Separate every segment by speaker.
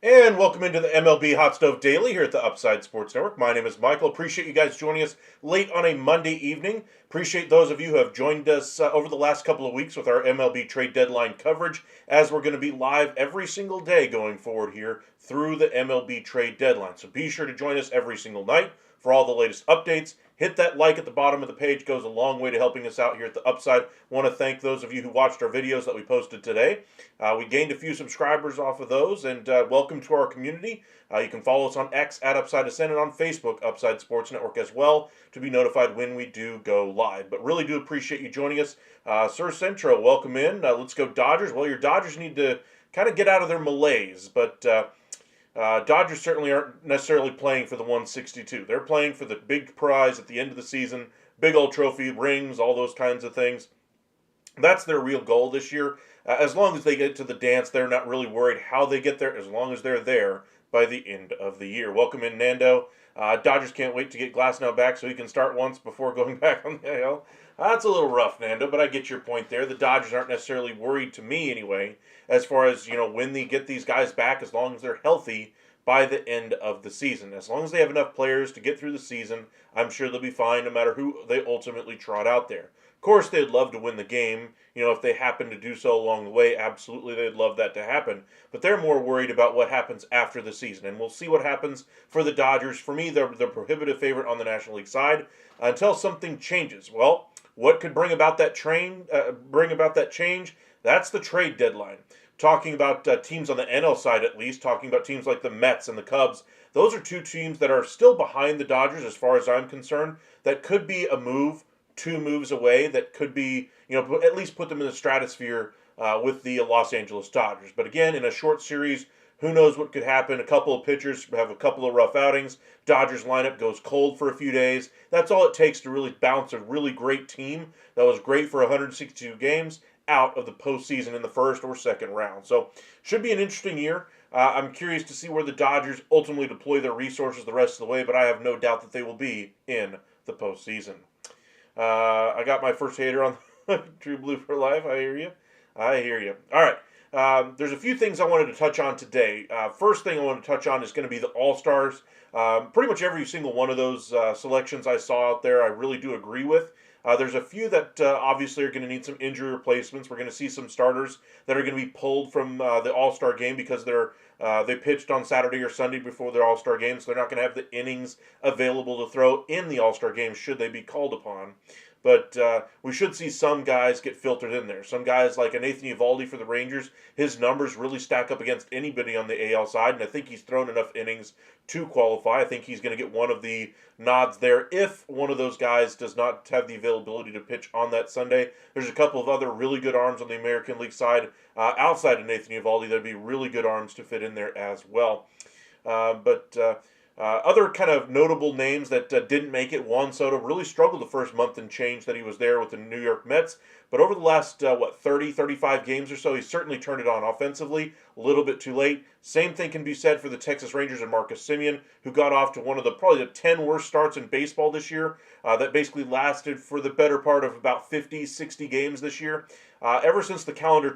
Speaker 1: And welcome into the MLB Hot Stove Daily here at the Upside Sports Network. My name is Michael. Appreciate you guys joining us late on a Monday evening. Appreciate those of you who have joined us over the last couple of weeks with our MLB trade deadline coverage, as we're going to be live every single day going forward here through the MLB trade deadline. So be sure to join us every single night for all the latest updates. Hit that like at the bottom of the page, goes a long way to helping us out here at the Upside. Want to thank those of you who watched our videos that we posted today. We gained a few subscribers off of those, and welcome to our community. You can follow us on X at Upside Ascend and on Facebook, Upside Sports Network as well, to be notified when we do go live. But really do appreciate you joining us. Sir Centro, welcome in. Let's go Dodgers. Well, your Dodgers need to kind of get out of their malaise, but Dodgers certainly aren't necessarily playing for the 162. They're playing for the big prize at the end of the season, big old trophy, rings, all those kinds of things. That's their real goal this year. As long as they get to the dance, they're not really worried how they get there, as long as they're there by the end of the year. Welcome in, Nando. Dodgers can't wait to get Glasnow back so he can start once before going back on the AL. That's a little rough, Nando, but I get your point there. The Dodgers aren't necessarily worried, to me anyway, as far as when they get these guys back, as long as they're healthy by the end of the season. As long as they have enough players to get through the season, I'm sure they'll be fine no matter who they ultimately trot out there. Of course, they'd love to win the game. If they happen to do so along the way, absolutely they'd love that to happen. But they're more worried about what happens after the season. And we'll see what happens for the Dodgers. For me, they're the prohibitive favorite on the National League side until something changes. Well, what could bring about that change? That's the trade deadline. Talking about teams on the NL side, at least, talking about teams like the Mets and the Cubs. Those are two teams that are still behind the Dodgers, as far as I'm concerned. That could be a move, two moves away, that could be, at least put them in the stratosphere with the Los Angeles Dodgers. But again, in a short series, who knows what could happen? A couple of pitchers have a couple of rough outings. Dodgers lineup goes cold for a few days. That's all it takes to really bounce a really great team that was great for 162 games out of the postseason in the first or second round. So, should be an interesting year. I'm curious to see where the Dodgers ultimately deploy their resources the rest of the way, but I have no doubt that they will be in the postseason. I got my first hater on True Blue for Life. I hear you. I hear you. All right. There's a few things I wanted to touch on today. First thing I want to touch on is going to be the All-Stars. Pretty much every single one of those selections I saw out there, I really do agree with. There's a few that obviously are going to need some injury replacements. We're going to see some starters that are going to be pulled from the All-Star game because they pitched on Saturday or Sunday before their All-Star game, so they're not going to have the innings available to throw in the All-Star game should they be called upon. But we should see some guys get filtered in there. Some guys like Nathan Eovaldi for the Rangers, his numbers really stack up against anybody on the AL side, and I think he's thrown enough innings to qualify. I think he's going to get one of the nods there if one of those guys does not have the availability to pitch on that Sunday. There's a couple of other really good arms on the American League side outside of Nathan Eovaldi. There'd be really good arms to fit in there as well. Other kind of notable names that didn't make it. Juan Soto really struggled the first month and change that he was there with the New York Mets. But over the last, 30, 35 games or so, he's certainly turned it on offensively. A little bit too late. Same thing can be said for the Texas Rangers and Marcus Semien, who got off to one of probably the 10 worst starts in baseball this year. That basically lasted for the better part of about 50, 60 games this year. Ever since the calendar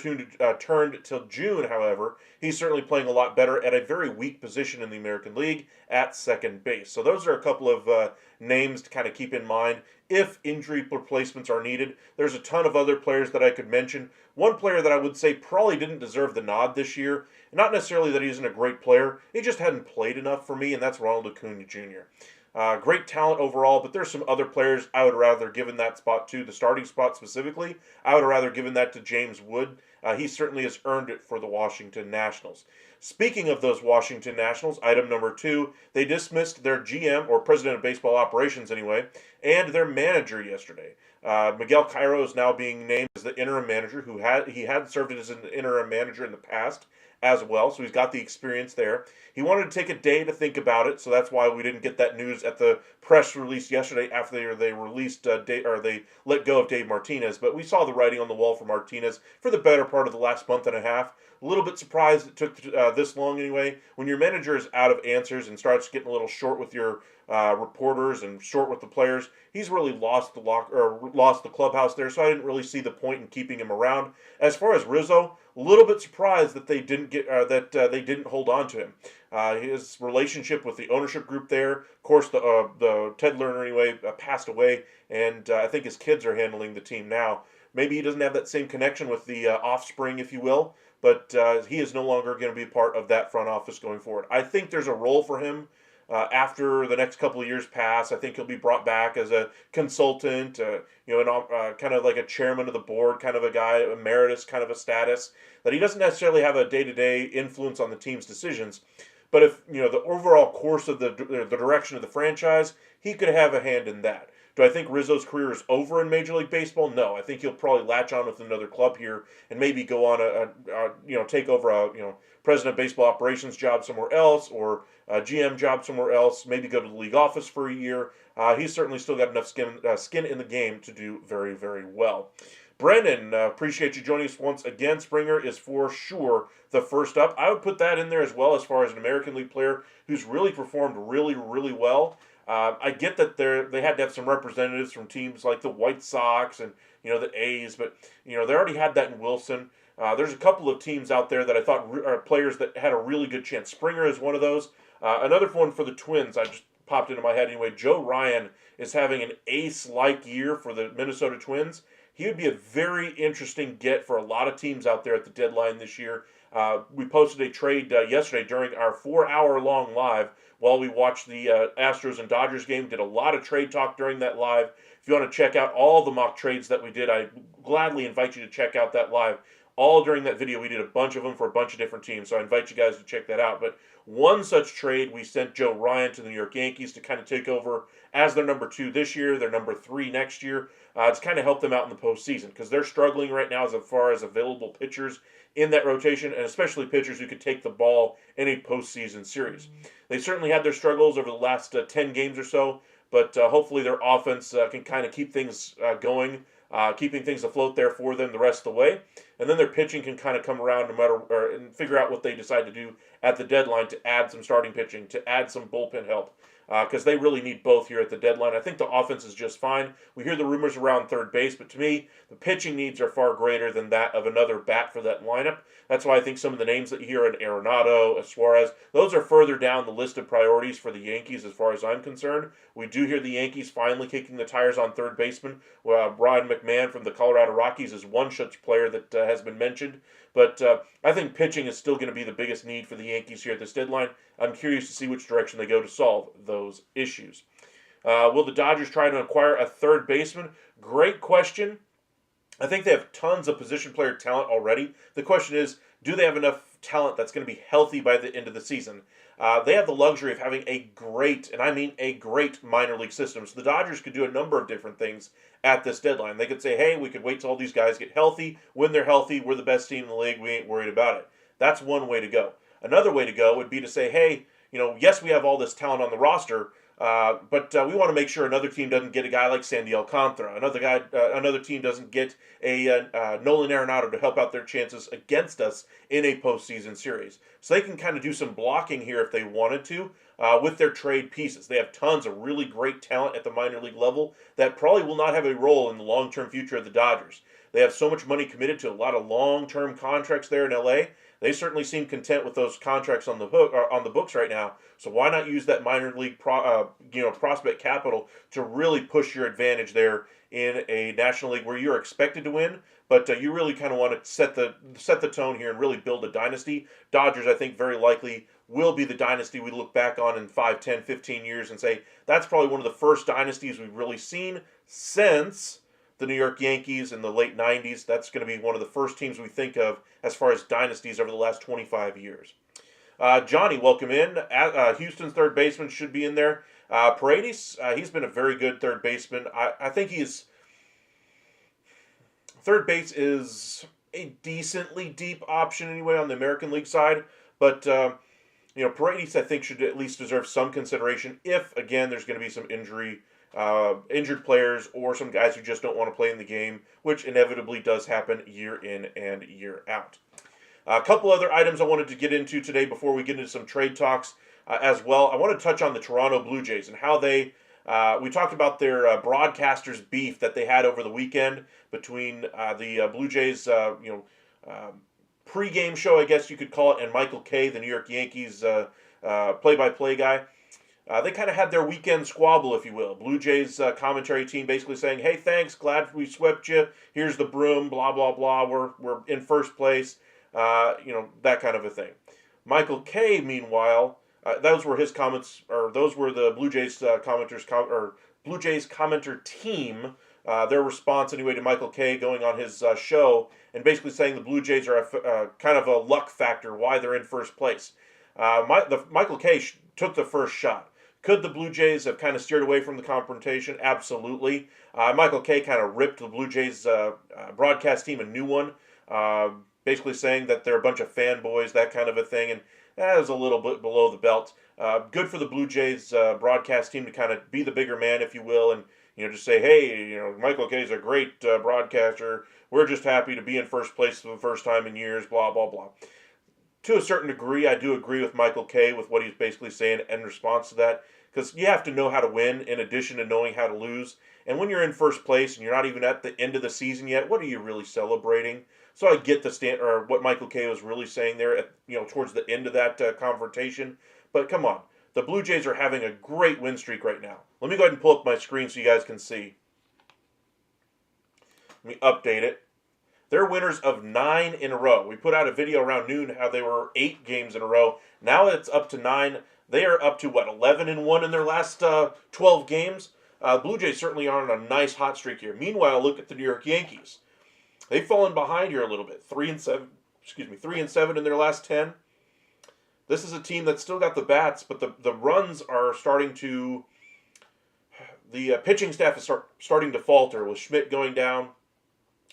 Speaker 1: turned till June, however, he's certainly playing a lot better at a very weak position in the American League at second base. So those are a couple of names to kind of keep in mind if injury replacements are needed. There's a ton of other players that I could mention. One player that I would say probably didn't deserve the nod this year, not necessarily that he isn't a great player, he just hadn't played enough for me, and that's Ronald Acuna Jr. Great talent overall, but there's some other players I would rather given that spot to, the starting spot specifically. I would have rather given that to James Wood. He certainly has earned it for the Washington Nationals. Speaking of those Washington Nationals, item number 2, they dismissed their GM, or President of Baseball Operations anyway, and their manager yesterday. Miguel Cairo is now being named as the interim manager, he had served as an interim manager in the past as well, so he's got the experience there. He wanted to take a day to think about it, so that's why we didn't get that news at the press release yesterday after they released they let go of Dave Martinez. But we saw the writing on the wall for Martinez for the better part of the last month and a half. A little bit surprised it took this long anyway. When your manager is out of answers and starts getting a little short with your reporters and short with the players, he's really lost the clubhouse there. So I didn't really see the point in keeping him around. As far as Rizzo, A little bit surprised that they didn't they didn't hold on to him. His relationship with the ownership group there, of course, the Ted Lerner anyway passed away, and I think his kids are handling the team now. Maybe he doesn't have that same connection with the offspring, if you will, but he is no longer going to be part of that front office going forward. I think there's a role for him after the next couple of years pass. I think he'll be brought back as a consultant, kind of like a chairman of the board, kind of a guy, emeritus kind of a status, that he doesn't necessarily have a day-to-day influence on the team's decisions. But if, the overall course of the direction of the franchise, he could have a hand in that. Do I think Rizzo's career is over in Major League Baseball? No. I think he'll probably latch on with another club here and maybe go on take over a president of baseball operations job somewhere else, or a GM job somewhere else. Maybe go to the league office for a year. He's certainly still got enough skin in the game to do very, very well. Brendan, appreciate you joining us once again. Springer is for sure the first up. I would put that in there as well as far as an American League player who's really performed really, really well. I get that they had to have some representatives from teams like the White Sox and the A's, but they already had that in Wilson. There's a couple of teams out there that I thought are players that had a really good chance. Springer is one of those. Another one for the Twins, I just popped into my head anyway. Joe Ryan is having an ace-like year for the Minnesota Twins. He would be a very interesting get for a lot of teams out there at the deadline this year. We posted a trade yesterday during our 4-hour-long live while we watched the Astros and Dodgers game. Did a lot of trade talk during that live. If you want to check out all the mock trades that we did, I gladly invite you to check out that live. All during that video, we did a bunch of them for a bunch of different teams, so I invite you guys to check that out. But one such trade, we sent Joe Ryan to the New York Yankees to kind of take over as their number 2 this year, their number 3 next year, to kind of help them out in the postseason, because they're struggling right now as far as available pitchers in that rotation, and especially pitchers who could take the ball in a postseason series. They certainly had their struggles over the last 10 games or so, but hopefully their offense can kind of keep things going, keeping things afloat there for them the rest of the way. And then their pitching can kind of come around and figure out what they decide to do at the deadline to add some starting pitching, to add some bullpen help, because they really need both here at the deadline. I think the offense is just fine. We hear the rumors around third base, but to me, the pitching needs are far greater than that of another bat for that lineup. That's why I think some of the names that you hear, an Arenado, a Suarez, those are further down the list of priorities for the Yankees as far as I'm concerned. We do hear the Yankees finally kicking the tires on third baseman. Brian McMahon from the Colorado Rockies is one such player that has been mentioned. But I think pitching is still going to be the biggest need for the Yankees here at this deadline. I'm curious to see which direction they go to solve those issues. Will the Dodgers try to acquire a third baseman? Great question. I think they have tons of position player talent already. The question is, do they have enough talent that's going to be healthy by the end of the season? They have the luxury of having a great, and I mean a great, minor league system. So the Dodgers could do a number of different things at this deadline. They could say, hey, we could wait till all these guys get healthy. When they're healthy, we're the best team in the league. We ain't worried about it. That's one way to go. Another way to go would be to say, hey, yes, we have all this talent on the roster, but we want to make sure another team doesn't get a guy like Sandy Alcantara. Another team doesn't get a Nolan Arenado to help out their chances against us in a postseason series. So they can kind of do some blocking here if they wanted to with their trade pieces. They have tons of really great talent at the minor league level that probably will not have a role in the long-term future of the Dodgers. They have so much money committed to a lot of long-term contracts there in LA. They certainly seem content with those contracts on the books right now. So why not use that minor league prospect capital to really push your advantage there in a National League where you're expected to win, but you really kind of want to set the tone here and really build a dynasty. Dodgers, I think, very likely will be the dynasty we look back on in 5, 10, 15 years and say that's probably one of the first dynasties we've really seen since the New York Yankees in the late 90s. That's going to be one of the first teams we think of as far as dynasties over the last 25 years. Johnny, welcome in. Houston's third baseman should be in there. Paredes, he's been a very good third baseman. I think third base is a decently deep option anyway on the American League side, but Paredes I think should at least deserve some consideration if, again, there's going to be some injured players or some guys who just don't want to play in the game, which inevitably does happen year in and year out. A couple other items I wanted to get into today before we get into some trade talks as well. I want to touch on the Toronto Blue Jays and how we talked about their broadcasters beef that they had over the weekend between the Blue Jays, pregame show, I guess you could call it, and Michael Kay, the New York Yankees play-by-play guy. They kind of had their weekend squabble, if you will. Blue Jays commentary team basically saying, "Hey, thanks, glad we swept you. Here's the broom, blah blah blah. We're in first place." That kind of a thing. Michael Kay, meanwhile, those were his comments, or those were the Blue Jays or Blue Jays commenter team. Their response, anyway, to Michael Kay going on his show and basically saying the Blue Jays are kind of a luck factor why they're in first place. Michael Kay took the first shot. Could the Blue Jays have kind of steered away from the confrontation? Absolutely. Michael Kay kind of ripped the Blue Jays broadcast team a new one, basically saying that they're a bunch of fanboys, that kind of a thing, and that was a little bit below the belt. Good for the Blue Jays broadcast team to kind of be the bigger man, if you will, and just say, hey, Michael Kay's a great broadcaster. We're just happy to be in first place for the first time in years, blah, blah, blah. To a certain degree, I do agree with Michael Kay with what he's basically saying in response to that, because you have to know how to win in addition to knowing how to lose. And when you're in first place and you're not even at the end of the season yet, what are you really celebrating? So I get or what Michael Kay was really saying there at towards the end of that confrontation. But come on, the Blue Jays are having a great win streak right now. Let me go ahead and pull up my screen so you guys can see. Let me update it. They're winners of 9 in a row. We put out a video around noon how they were 8 games in a row. Now it's up to 9. They are up to, 11-1 in their last 12 games? Blue Jays certainly are on a nice hot streak here. Meanwhile, look at the New York Yankees. They've fallen behind here a little bit. 3-7. 3-7 in their last 10. This is a team that's still got the bats, but the runs are starting to... The pitching staff is starting to falter with Schmidt going down.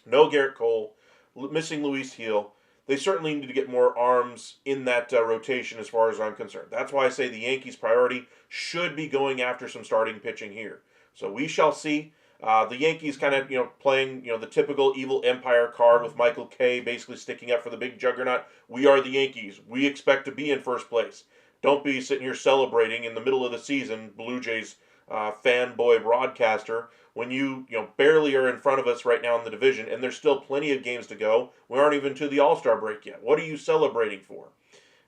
Speaker 1: No Garrett Cole, missing Luis Heel. They certainly need to get more arms in that rotation as far as I'm concerned. That's why I say the Yankees' priority should be going after some starting pitching here. So we shall see. The Yankees kind of, playing, the typical evil empire card with Michael Kay basically sticking up for the big juggernaut. We are the Yankees. We expect to be in first place. Don't be sitting here celebrating in the middle of the season, Blue Jays fanboy broadcaster, when you barely are in front of us right now in the division, and there's still plenty of games to go. We aren't even to the All-Star break yet. What are you celebrating for?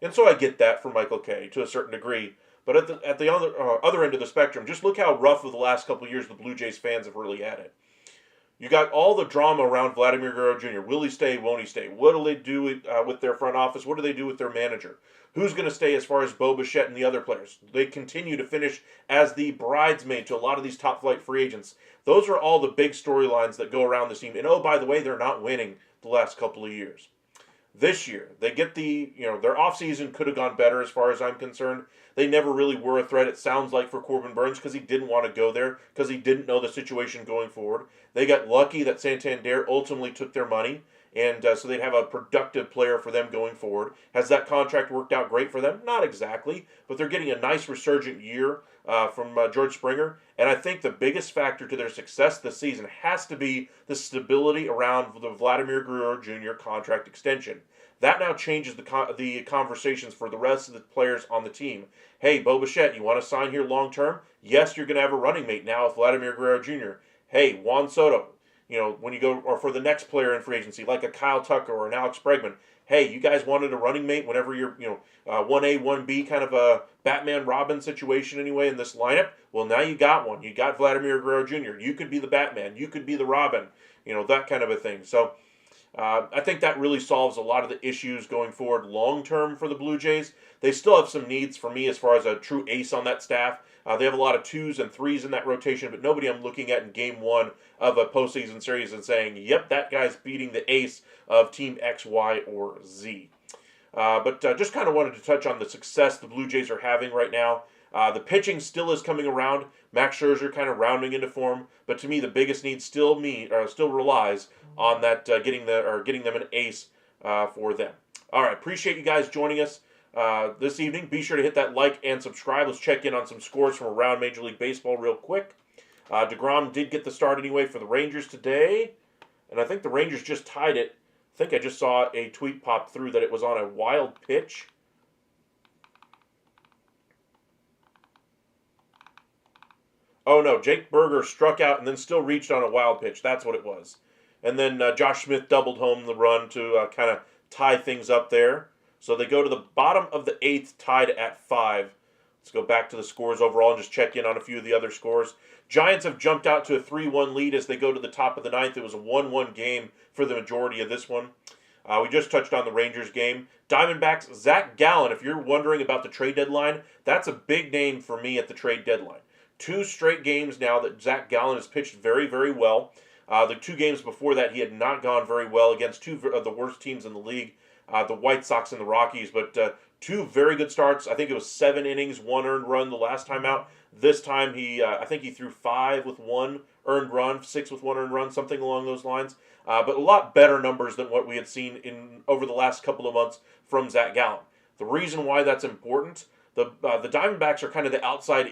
Speaker 1: And so I get that from Michael Kay to a certain degree. But at the other end of the spectrum, just look how rough of the last couple of years the Blue Jays fans have really had it. You got all the drama around Vladimir Guerrero Jr. Will he stay? Won't he stay? What do they do with their front office? What do they do with their manager? Who's going to stay as far as Bo Bichette and the other players? They continue to finish as the bridesmaid to a lot of these top-flight free agents. Those are all the big storylines that go around this team. And oh, by the way, they're not winning the last couple of years. This year, they get their offseason could have gone better as far as I'm concerned. They never really were a threat, it sounds like, for Corbin Burns because he didn't want to go there, because he didn't know the situation going forward. They got lucky that Santander ultimately took their money, and so they'd have a productive player for them going forward. Has that contract worked out great for them? Not exactly, but they're getting a nice resurgent year from George Springer, and I think the biggest factor to their success this season has to be the stability around the Vladimir Guerrero Jr. contract extension. That now changes the conversations for the rest of the players on the team. Hey, Bo Bichette, you want to sign here long term? Yes, you're going to have a running mate now with Vladimir Guerrero Jr. Hey, Juan Soto, when you go, or for the next player in free agency, like a Kyle Tucker or an Alex Bregman, hey, you guys wanted a running mate whenever you're, 1A, 1B kind of a Batman Robin situation anyway in this lineup? Well, now you got one. You got Vladimir Guerrero Jr. You could be the Batman. You could be the Robin. That kind of a thing. So I think that really solves a lot of the issues going forward long term for the Blue Jays. They still have some needs for me as far as a true ace on that staff. They have a lot of 2s and 3s in that rotation, but nobody I'm looking at in Game 1 of a postseason series and saying, yep, that guy's beating the ace of Team X, Y, or Z. But just kind of wanted to touch on the success the Blue Jays are having right now. The pitching still is coming around. Max Scherzer kind of rounding into form, but to me the biggest need still relies on that getting them an ace for them. All right, appreciate you guys joining us this evening. Be sure to hit that like and subscribe. Let's check in on some scores from around Major League Baseball real quick. DeGrom did get the start anyway for the Rangers today, and I think the Rangers just tied it. I think I just saw a tweet pop through that it was on a wild pitch. Oh no, Jake Berger struck out and then still reached on a wild pitch. That's what it was. And then Josh Smith doubled home the run to kind of tie things up there. So they go to the bottom of the 8th, tied at 5. Let's go back to the scores overall and just check in on a few of the other scores. Giants have jumped out to a 3-1 lead as they go to the top of the 9th. It was a 1-1 game for the majority of this one. We just touched on the Rangers game. Diamondbacks, Zach Gallen, if you're wondering about the trade deadline, that's a big name for me at the trade deadline. 2 straight games now that Zach Gallen has pitched very, very well. The 2 games before that, he had not gone very well against 2 of the worst teams in the league, the White Sox and the Rockies, but 2 very good starts. I think it was 7 innings, 1 earned run the last time out. This time, I think he threw 5 with 1 earned run, 6 with 1 earned run, something along those lines. But a lot better numbers than what we had seen over the last couple of months from Zach Gallen. The reason why that's important, the Diamondbacks are kind of the outside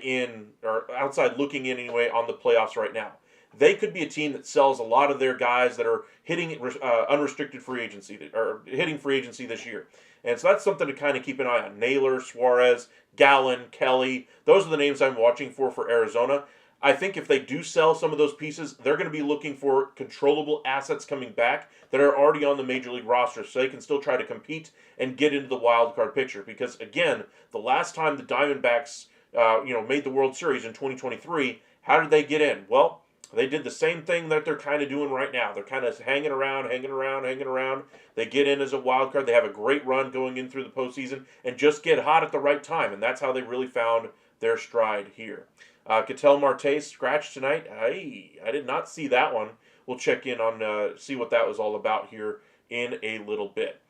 Speaker 1: looking in anyway on the playoffs right now. They could be a team that sells a lot of their guys that are hitting unrestricted free agency or hitting free agency this year. And so that's something to kind of keep an eye on. Naylor, Suarez, Gallen, Kelly, those are the names I'm watching for Arizona. I think if they do sell some of those pieces, they're going to be looking for controllable assets coming back that are already on the Major League roster so they can still try to compete and get into the wild card picture. Because, again, the last time the Diamondbacks made the World Series in 2023, how did they get in? Well, they did the same thing that they're kind of doing right now. They're kind of hanging around. They get in as a wild card. They have a great run going in through the postseason and just get hot at the right time. And that's how they really found their stride here. Ketel Marte scratched tonight. I did not see that one. We'll check in on see what that was all about here in a little bit.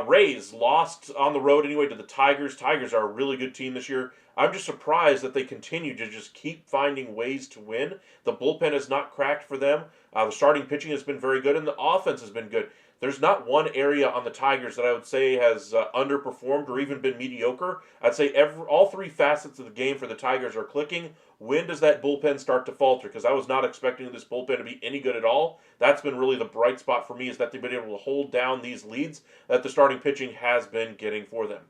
Speaker 1: Rays lost on the road anyway to the Tigers. Tigers are a really good team this year. I'm just surprised that they continue to just keep finding ways to win. The bullpen has not cracked for them. The starting pitching has been very good, and the offense has been good. There's not one area on the Tigers that I would say has underperformed or even been mediocre. I'd say all 3 facets of the game for the Tigers are clicking. When does that bullpen start to falter? Because I was not expecting this bullpen to be any good at all. That's been really the bright spot for me, is that they've been able to hold down these leads that the starting pitching has been getting for them.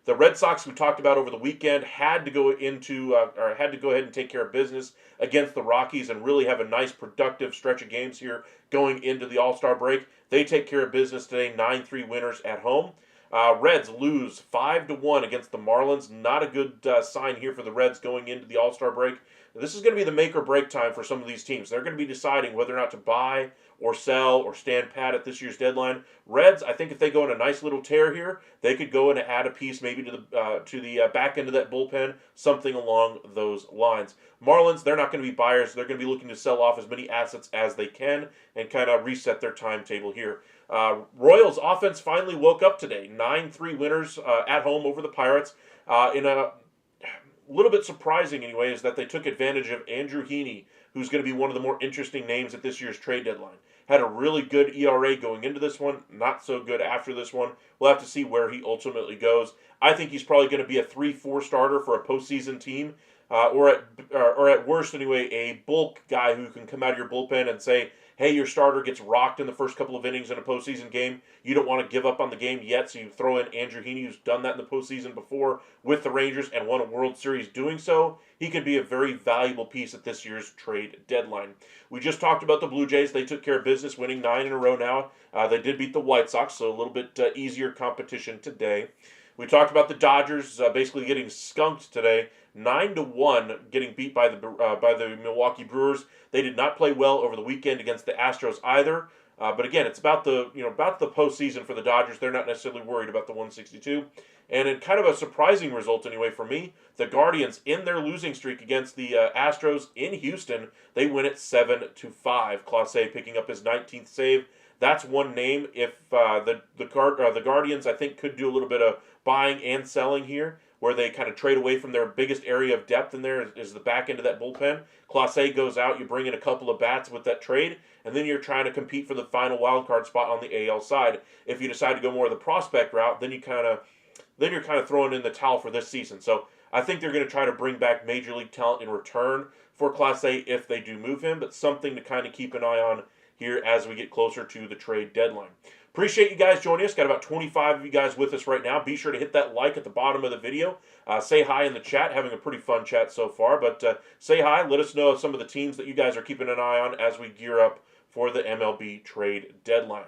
Speaker 1: The Red Sox, we talked about over the weekend, had to go ahead and take care of business against the Rockies and really have a nice, productive stretch of games here going into the All-Star break. They take care of business today, 9-3 winners at home. Reds lose 5-1 against the Marlins. Not a good sign here for the Reds going into the All-Star break. This is going to be the make or break time for some of these teams. They're going to be deciding whether or not to buy or sell or stand pat at this year's deadline. Reds, I think if they go on a nice little tear here, they could go and add a piece maybe to the back end of that bullpen, something along those lines. Marlins, they're not going to be buyers. They're going to be looking to sell off as many assets as they can and kind of reset their timetable here. Royals offense finally woke up today. 9-3 winners at home over the Pirates. In a little bit surprising anyway is that they took advantage of Andrew Heaney, who's going to be one of the more interesting names at this year's trade deadline. Had a really good ERA going into this one, not so good after this one. We'll have to see where he ultimately goes. I think he's probably going to be a 3-4 starter for a postseason team, or at worst anyway, a bulk guy who can come out of your bullpen and say, hey, your starter gets rocked in the first couple of innings in a postseason game. You don't want to give up on the game yet, so you throw in Andrew Heaney, who's done that in the postseason before with the Rangers and won a World Series doing so. He could be a very valuable piece at this year's trade deadline. We just talked about the Blue Jays. They took care of business, winning 9 in a row now. They did beat the White Sox, so a little bit easier competition today. We talked about the Dodgers basically getting skunked today. 9-1, getting beat by the Milwaukee Brewers. They did not play well over the weekend against the Astros either. But again, it's about the postseason for the Dodgers. They're not necessarily worried about the 162. And in kind of a surprising result anyway for me, the Guardians, in their losing streak against the Astros in Houston, they win it 7-5. Clase picking up his 19th save. That's one name. If the Guardians, I think, could do a little bit of buying and selling here, where they kind of trade away from their biggest area of depth in there is the back end of that bullpen. Clase goes out, you bring in a couple of bats with that trade, and then you're trying to compete for the final wild card spot on the AL side. If you decide to go more of the prospect route, then you're kind of throwing in the towel for this season. So I think they're going to try to bring back major league talent in return for Clase if they do move him, but something to kind of keep an eye on here as we get closer to the trade deadline. Appreciate you guys joining us. Got about 25 of you guys with us right now. Be sure to hit that like at the bottom of the video. Say hi in the chat. Having a pretty fun chat so far. But say hi. Let us know some of the teams that you guys are keeping an eye on as we gear up for the MLB trade deadline.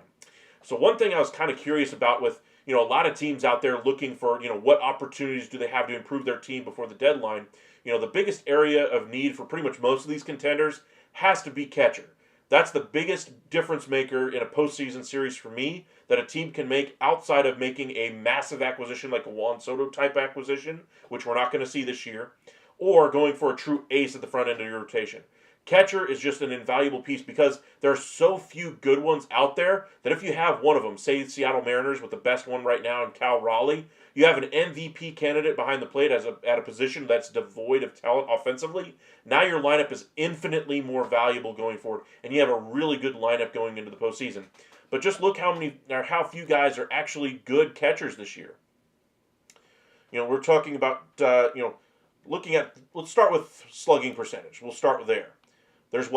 Speaker 1: So one thing I was kind of curious about with, a lot of teams out there looking for, what opportunities do they have to improve their team before the deadline. The biggest area of need for pretty much most of these contenders has to be catcher. That's the biggest difference maker in a postseason series for me that a team can make outside of making a massive acquisition like a Juan Soto type acquisition, which we're not going to see this year, or going for a true ace at the front end of your rotation. Catcher is just an invaluable piece because there are so few good ones out there that if you have one of them, say the Seattle Mariners with the best one right now in Cal Raleigh, you have an MVP candidate behind the plate at a position that's devoid of talent offensively. Now your lineup is infinitely more valuable going forward, and you have a really good lineup going into the postseason. But just look how few guys are actually good catchers this year. We're talking about let's start with slugging percentage. We'll start there. There's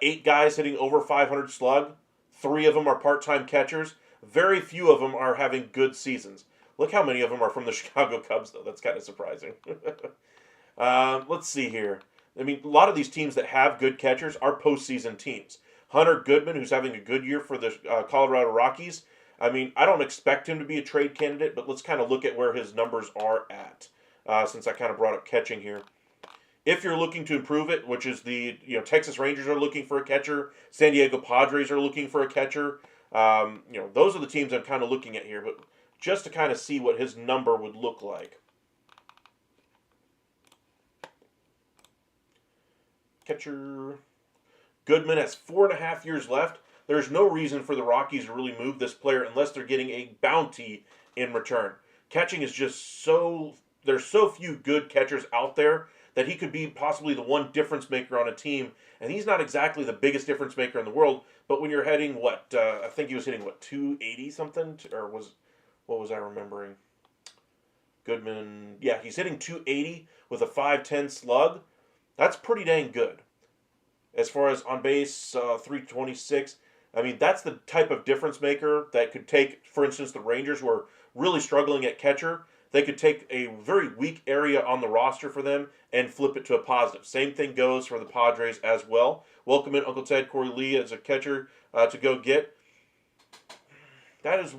Speaker 1: 8 guys hitting over 500 slug. 3 of them are part-time catchers. Very few of them are having good seasons. Look how many of them are from the Chicago Cubs, though. That's kind of surprising. Let's see here. I mean, a lot of these teams that have good catchers are postseason teams. Hunter Goodman, who's having a good year for the Colorado Rockies. I mean, I don't expect him to be a trade candidate, but let's kind of look at where his numbers are at, since I kind of brought up catching here. If you're looking to improve it, which is the Texas Rangers are looking for a catcher, San Diego Padres are looking for a catcher. Those are the teams I'm kind of looking at here, but just to kind of see what his number would look like. Catcher Goodman has 4.5 years left. There's no reason for the Rockies to really move this player unless they're getting a bounty in return. Catching is just there's so few good catchers out there that he could be possibly the one difference maker on a team. And he's not exactly the biggest difference maker in the world, but when you're hitting I think he was hitting 280 something, or what was I remembering? Goodman, yeah, he's hitting 280 with a 510 slug. That's pretty dang good. As far as on base, 326. I mean, that's the type of difference maker that could take, for instance, the Rangers who are really struggling at catcher. They could take a very weak area on the roster for them and flip it to a positive. Same thing goes for the Padres as well. Welcome in Uncle Ted Corey Lee as a catcher to go get. There's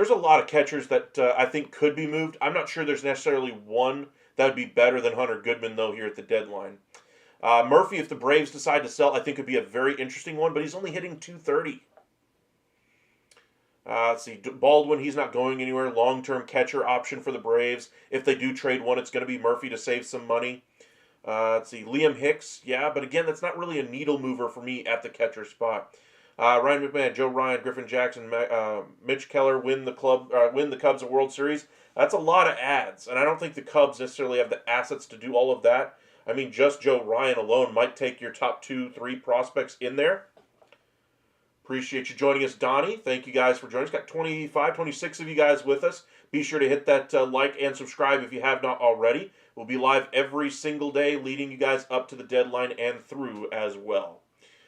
Speaker 1: a lot of catchers that I think could be moved. I'm not sure there's necessarily one that would be better than Hunter Goodman, though, here at the deadline. Murphy, if the Braves decide to sell, I think would be a very interesting one, but he's only hitting 230. Let's see, Baldwin, he's not going anywhere. Long-term catcher option for the Braves. If they do trade one, it's going to be Murphy to save some money. Let's see, Liam Hicks, yeah, but again, that's not really a needle mover for me at the catcher spot. Ryan McMahon, Joe Ryan, Griffin Jackson, Mitch Keller win the Cubs a World Series. That's a lot of ads, and I don't think the Cubs necessarily have the assets to do all of that. I mean, just Joe Ryan alone might take your top 2-3 prospects in there. Appreciate you joining us, Donnie. Thank you guys for joining us. Got 25, 26 of you guys with us. Be sure to hit that like and subscribe if you have not already. We'll be live every single day, leading you guys up to the deadline and through as well.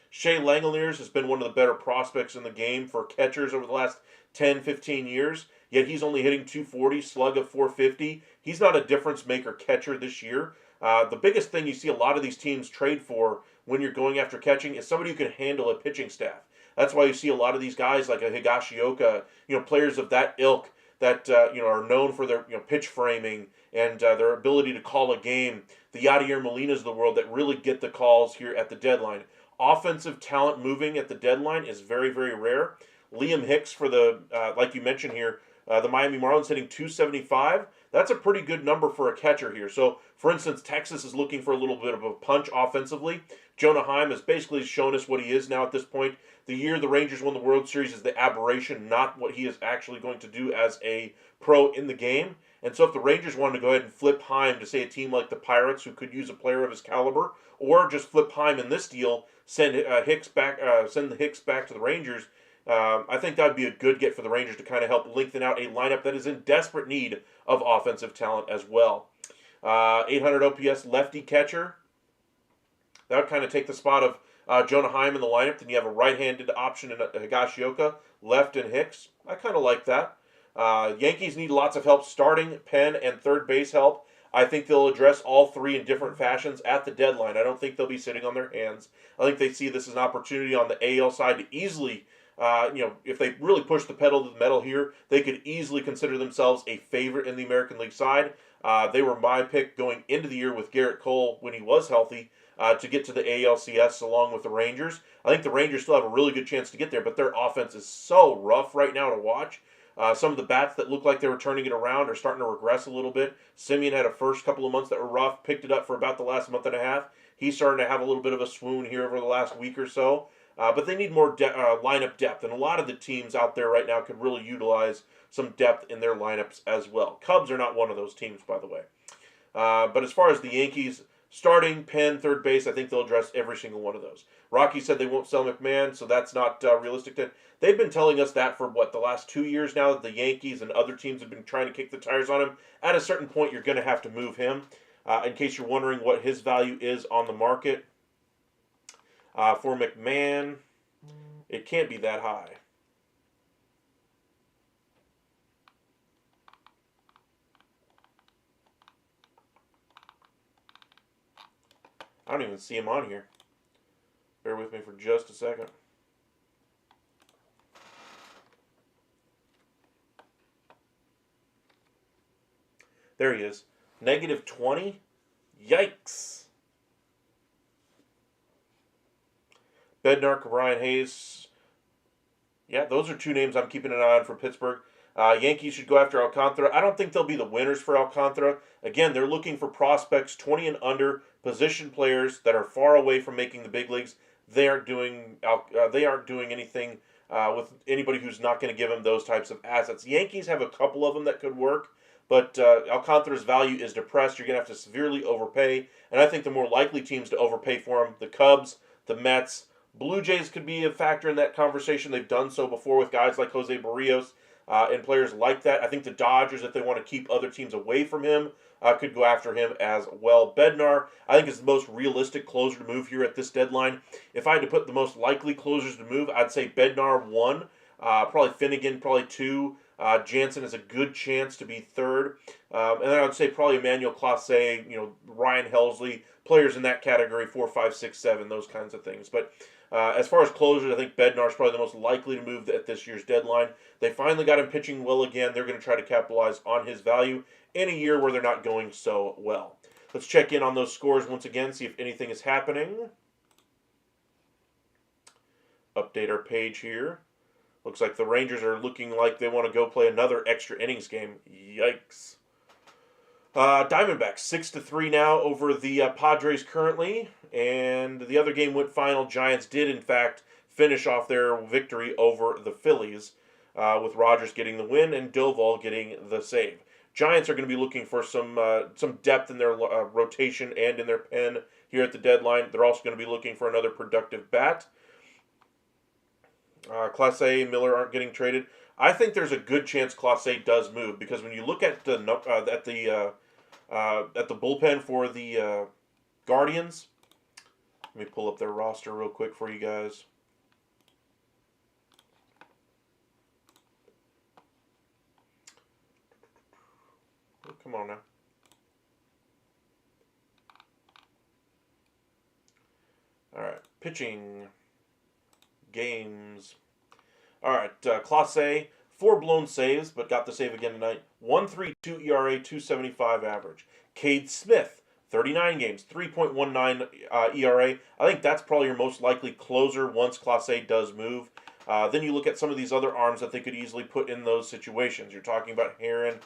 Speaker 1: Shea Langoliers has been one of the better prospects in the game for catchers over the last 10, 15 years, yet he's only hitting 240, slug of 450. He's not a difference maker catcher this year. The biggest thing you see a lot of these teams trade for when you're going after catching is somebody who can handle a pitching staff. That's why you see a lot of these guys like a Higashioka, players of that ilk that are known for their pitch framing and their ability to call a game. The Yadier Molinas of the world that really get the calls here at the deadline. Offensive talent moving at the deadline is very, very rare. Liam Hicks for the, like you mentioned here, the Miami Marlins hitting 275. That's a pretty good number for a catcher here. So, for instance, Texas is looking for a little bit of a punch offensively. Jonah Heim has basically shown us what he is now at this point. The year the Rangers won the World Series is the aberration, not what he is actually going to do as a pro in the game. And so if the Rangers wanted to go ahead and flip Heim to, say, a team like the Pirates who could use a player of his caliber, or just flip Heim in this deal, send the Hicks back to the Rangers, I think that would be a good get for the Rangers to kind of help lengthen out a lineup that is in desperate need of offensive talent as well. 800 OPS lefty catcher. That would kind of take the spot of Jonah Heim in the lineup. Then you have a right-handed option in Higashioka, left in Hicks. I kind of like that. Yankees need lots of help starting, pen, and third base help. I think they'll address all three in different fashions at the deadline. I don't think they'll be sitting on their hands. I think they see this as an opportunity on the AL side to easily if they really push the pedal to the metal here, they could easily consider themselves a favorite in the American League side. They were my pick going into the year with Garrett Cole when he was healthy to get to the ALCS along with the Rangers. I think the Rangers still have a really good chance to get there, but their offense is so rough right now to watch. Some of the bats that look like they were turning it around are starting to regress a little bit. Simeon had a first couple of months that were rough, picked it up for about the last month and a half. He's starting to have a little bit of a swoon here over the last week or so. But they need more lineup depth, and a lot of the teams out there right now could really utilize some depth in their lineups as well. Cubs are not one of those teams, by the way. But as far as the Yankees, starting, pen, third base, I think they'll address every single one of those. Rocky said they won't sell McMahon, so that's not realistic. They've been telling us that for, the last 2 years now, that the Yankees and other teams have been trying to kick the tires on him. At a certain point, you're going to have to move him. In case you're wondering what his value is on the market, for McMahon, it can't be that high. I don't even see him on here. Bear with me for just a second. There he is. -20? Yikes. Bednar, Brian Hayes. Yeah, those are two names I'm keeping an eye on for Pittsburgh. Yankees should go after Alcantara. I don't think they'll be the winners for Alcantara. Again, they're looking for prospects 20 and under, position players that are far away from making the big leagues. They aren't doing anything with anybody who's not going to give them those types of assets. Yankees have a couple of them that could work, but Alcantara's value is depressed. You're going to have to severely overpay, and I think the more likely teams to overpay for him, the Cubs, the Mets, Blue Jays could be a factor in that conversation. They've done so before with guys like Jose Barrios and players like that. I think the Dodgers, if they want to keep other teams away from him, could go after him as well. Bednar, I think, is the most realistic closer to move here at this deadline. If I had to put the most likely closers to move, I'd say Bednar 1, probably Finnegan, probably 2. Jansen is a good chance to be third. And then I would say probably Emmanuel Clase, Ryan Helsley, players in that category, 4, 5, 6, 7, those kinds of things. But as far as closers, I think Bednar is probably the most likely to move at this year's deadline. They finally got him pitching well again. They're going to try to capitalize on his value in a year where they're not going so well. Let's check in on those scores once again, see if anything is happening. Update our page here. Looks like the Rangers are looking like they want to go play another extra innings game. Yikes. Diamondbacks 6-3 now over the Padres currently, and the other game went final. Giants did in fact finish off their victory over the Phillies, with Rogers getting the win and Doval getting the save. Giants are going to be looking for some depth in their rotation and in their pen here at the deadline. They're also going to be looking for another productive bat. Clase and Miller aren't getting traded. I think there's a good chance Clase does move, because when you look at the bullpen for the Guardians, let me pull up their roster real quick for you guys. Oh, come on now. All right, pitching games. All right, Clase, 4 blown saves, but got the save again tonight. 1.32 ERA, 2.75 average. Cade Smith, 39 games, 3.19 ERA. I think that's probably your most likely closer once Clase does move. Then you look at some of these other arms that they could easily put in those situations. You're talking about Heron.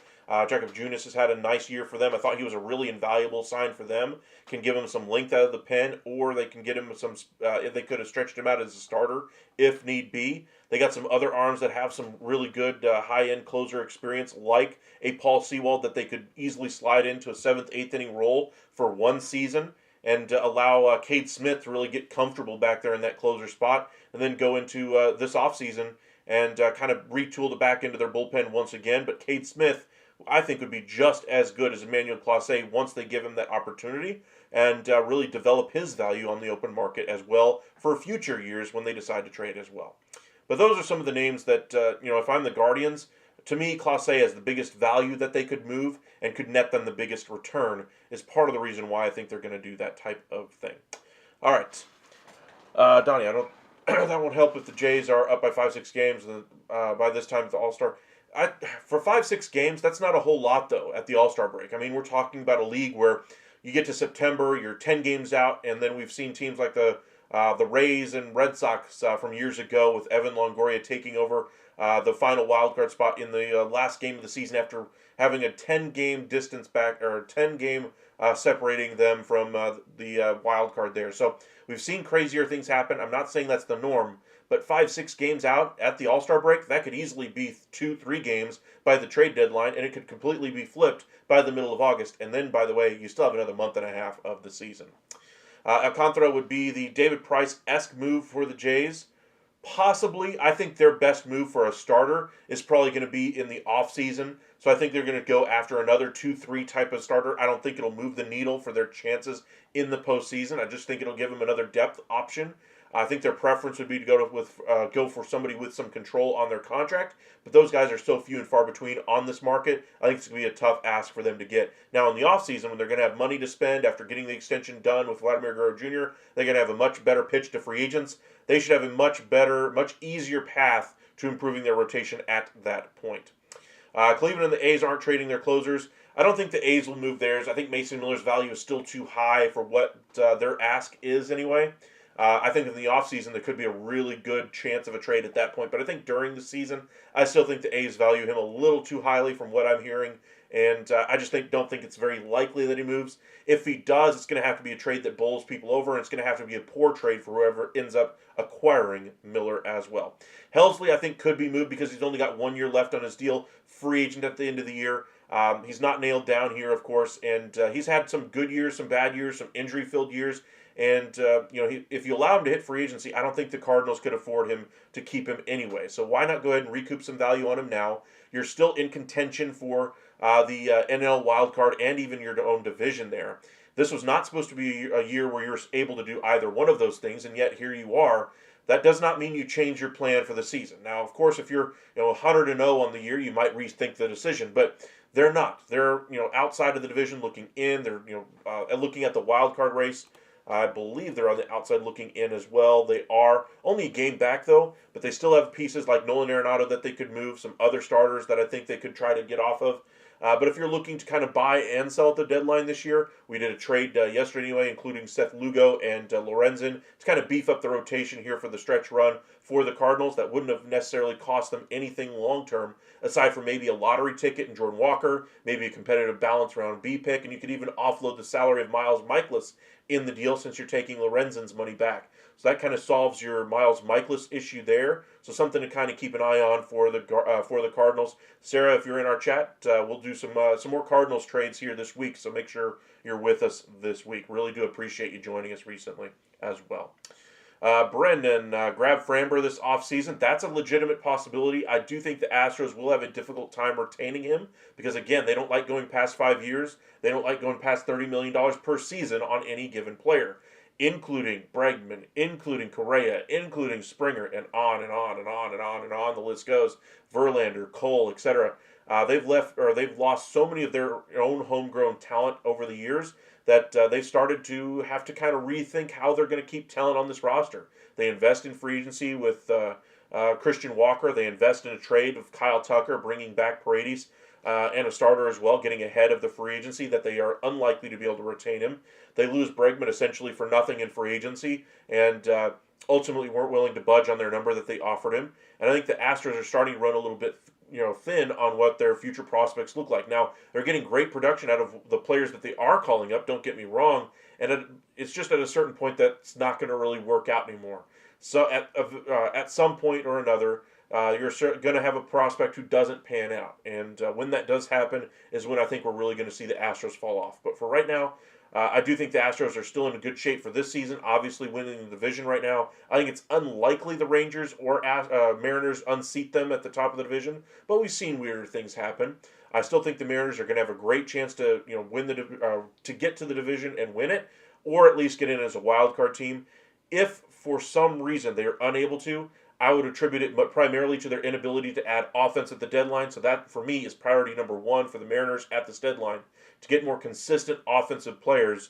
Speaker 1: Jacob Junis has had a nice year for them. I thought he was a really invaluable sign for them. Can give him some length out of the pen, or they can get him some. They could have stretched him out as a starter if need be. They got some other arms that have some really good high-end closer experience, like a Paul Sewald, that they could easily slide into a 7th, 8th inning role for one season and allow Cade Smith to really get comfortable back there in that closer spot, and then go into this offseason and kind of retool it back into their bullpen once again. But Cade Smith, I think, would be just as good as Emmanuel Clase once they give him that opportunity, and really develop his value on the open market as well for future years when they decide to trade as well. But those are some of the names that, if I'm the Guardians, to me, Clase has the biggest value that they could move and could net them the biggest return, is part of the reason why I think they're going to do that type of thing. All right. Donnie, that won't help if the Jays are up by 5-6 games by this time at the All Star. For 5-6 games, that's not a whole lot though at the All Star break. I mean, we're talking about a league where you get to September, you're 10 games out, and then we've seen teams like the Rays and Red Sox from years ago with Evan Longoria taking over the final wild card spot in the last game of the season after having a 10 game distance back or 10 game separating them from the wild card there. So we've seen crazier things happen. I'm not saying that's the norm, but 5-6 games out at the All Star break, that could easily be 2-3 games by the trade deadline, and it could completely be flipped by the middle of August. And then, by the way, you still have another month and a half of the season. Alcantara would be the David Price-esque move for the Jays. Possibly, I think their best move for a starter is probably going to be in the offseason. So I think they're going to go after another 2-3 type of starter. I don't think it'll move the needle for their chances in the postseason. I just think it'll give them another depth option. I think their preference would be to go for somebody with some control on their contract, but those guys are so few and far between on this market. I think it's going to be a tough ask for them to get. Now, in the offseason, when they're going to have money to spend after getting the extension done with Vladimir Guerrero Jr., they're going to have a much better pitch to free agents. They should have a much better, much easier path to improving their rotation at that point. Cleveland and the A's aren't trading their closers. I don't think the A's will move theirs. I think Mason Miller's value is still too high for what their ask is anyway. I think in the offseason there could be a really good chance of a trade at that point. But I think during the season, I still think the A's value him a little too highly from what I'm hearing. And I just don't think it's very likely that he moves. If he does, it's going to have to be a trade that bowls people over, and it's going to have to be a poor trade for whoever ends up acquiring Miller as well. Helsley, I think, could be moved because he's only got 1 year left on his deal. Free agent at the end of the year. He's not nailed down here, of course, and he's had some good years, some bad years, some injury-filled years. And, if you allow him to hit free agency, I don't think the Cardinals could afford him to keep him anyway. So why not go ahead and recoup some value on him now? You're still in contention for the NL wildcard and even your own division there. This was not supposed to be a year where you're able to do either one of those things, and yet here you are. That does not mean you change your plan for the season. Now, of course, if you're 100-0 on the year, you might rethink the decision, but they're not. They're outside of the division looking in. They're looking at the wild card race. I believe they're on the outside looking in as well. They are only a game back, though, but they still have pieces like Nolan Arenado that they could move, some other starters that I think they could try to get off of. But if you're looking to kind of buy and sell at the deadline this year, we did a trade yesterday anyway, including Seth Lugo and Lorenzen to kind of beef up the rotation here for the stretch run for the Cardinals. That wouldn't have necessarily cost them anything long-term, aside from maybe a lottery ticket in Jordan Walker, maybe a competitive balance round B pick, and you could even offload the salary of Miles Michaelis in the deal since you're taking Lorenzen's money back. So that kind of solves your Miles Michaelis issue there. So something to kind of keep an eye on for the Cardinals. Sarah, if you're in our chat, we'll do some more Cardinals trades here this week. So make sure you're with us this week. Really do appreciate you joining us recently as well. Brendan, grab Framber this offseason. That's a legitimate possibility. I do think the Astros will have a difficult time retaining him because, again, they don't like going past 5 years. They don't like going past $30 million per season on any given player, including Bregman, including Correa, including Springer, and on and on and on and on and on the list goes. Verlander, Cole, etc. They've lost so many of their own homegrown talent over the years that they've started to have to kind of rethink how they're going to keep talent on this roster. They invest in free agency with Christian Walker. They invest in a trade with Kyle Tucker, bringing back Paredes and a starter as well, getting ahead of the free agency that they are unlikely to be able to retain him. They lose Bregman essentially for nothing in free agency and ultimately weren't willing to budge on their number that they offered him. And I think the Astros are starting to run a little bit thin on what their future prospects look like. Now, they're getting great production out of the players that they are calling up, don't get me wrong, and it's just at a certain point that's not going to really work out anymore. So at some point or another, you're going to have a prospect who doesn't pan out, and when that does happen is when I think we're really going to see the Astros fall off. But for right now, I do think the Astros are still in good shape for this season, obviously winning the division right now. I think it's unlikely the Rangers or Mariners unseat them at the top of the division, but we've seen weirder things happen. I still think the Mariners are going to have a great chance to win to get to the division and win it, or at least get in as a wild card team. If for some reason they are unable to, I would attribute it primarily to their inability to add offense at the deadline. So that, for me, is priority number one for the Mariners at this deadline. To get more consistent offensive players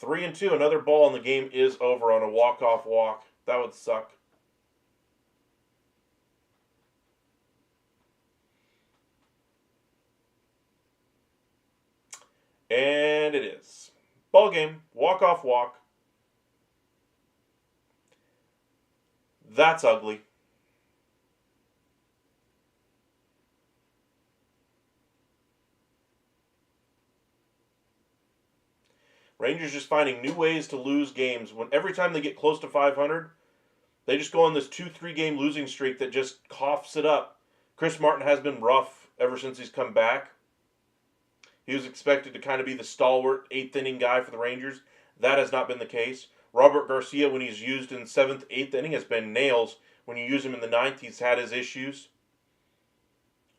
Speaker 1: 3-2. Another ball and the game is over on a walk-off walk. That would suck. And it is. Ball game. Walk-off walk. That's ugly. Rangers just finding new ways to lose games. When every time they get close to 500, they just go on this 2-3 game losing streak that just coughs it up. Chris Martin has been rough ever since he's come back. He was expected to kind of be the stalwart 8th inning guy for the Rangers. That has not been the case. Robert Garcia, when he's used in 7th, 8th inning, has been nails. When you use him in the 9th, he's had his issues.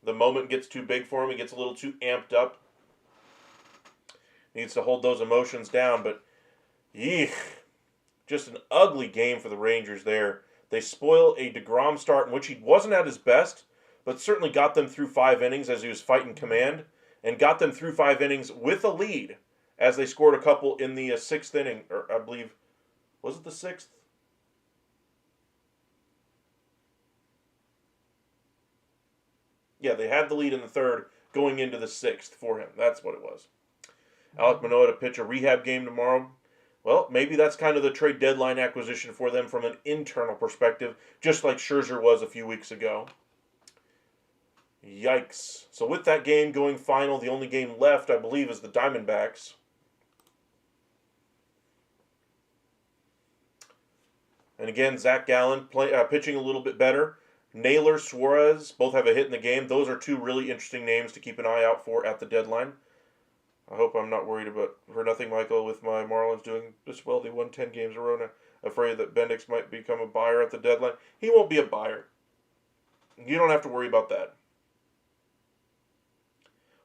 Speaker 1: The moment gets too big for him. He gets a little too amped up. Needs to hold those emotions down, but eek, just an ugly game for the Rangers there. They spoil a DeGrom start in which he wasn't at his best, but certainly got them through 5 innings as he was fighting command, and got them through 5 innings with a lead as they scored a couple in the 6th inning, or I believe, was it the 6th? Yeah, they had the lead in the 3rd going into the 6th for him. That's what it was. Alek Manoah to pitch a rehab game tomorrow. Well, maybe that's kind of the trade deadline acquisition for them from an internal perspective, just like Scherzer was a few weeks ago. Yikes. So with that game going final, the only game left, I believe, is the Diamondbacks. And again, Zach Gallen pitching a little bit better. Naylor, Suarez, both have a hit in the game. Those are 2 really interesting names to keep an eye out for at the deadline. I hope I'm not worried about, for nothing, Michael, with my Marlins doing this well. They won 10 games in a row now. Afraid that Bendix might become a buyer at the deadline. He won't be a buyer. You don't have to worry about that.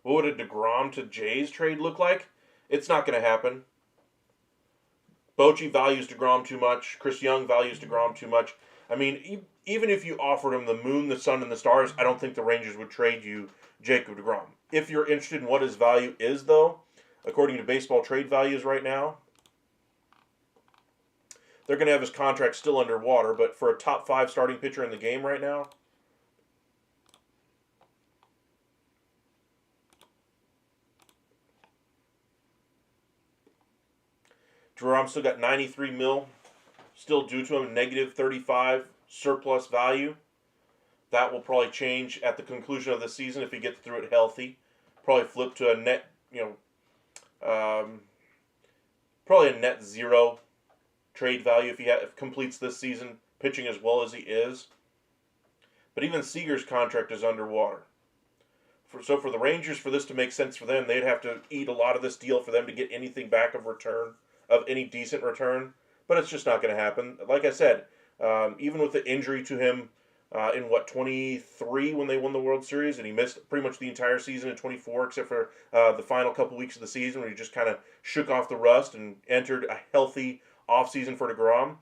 Speaker 1: What would a DeGrom to Jays trade look like? It's not going to happen. Bochy values DeGrom too much. Chris Young values DeGrom too much. I mean, even if you offered him the moon, the sun, and the stars, I don't think the Rangers would trade you Jacob DeGrom. If you're interested in what his value is, though, according to baseball trade values right now, they're going to have his contract still underwater, but for a top 5 starting pitcher in the game right now, DeGrom still got $93 million, still due to him, negative 35 surplus value. That will probably change at the conclusion of the season if he gets through it healthy. Probably flip to a net, probably a net 0 trade value if he completes this season pitching as well as he is. But even Seager's contract is underwater. So for the Rangers, for this to make sense for them, they'd have to eat a lot of this deal for them to get anything back of return, of any decent return. But it's just not going to happen. Like I said, even with the injury to him in 23 when they won the World Series, and he missed pretty much the entire season in 24 except for the final couple weeks of the season when he just kind of shook off the rust and entered a healthy offseason for DeGrom.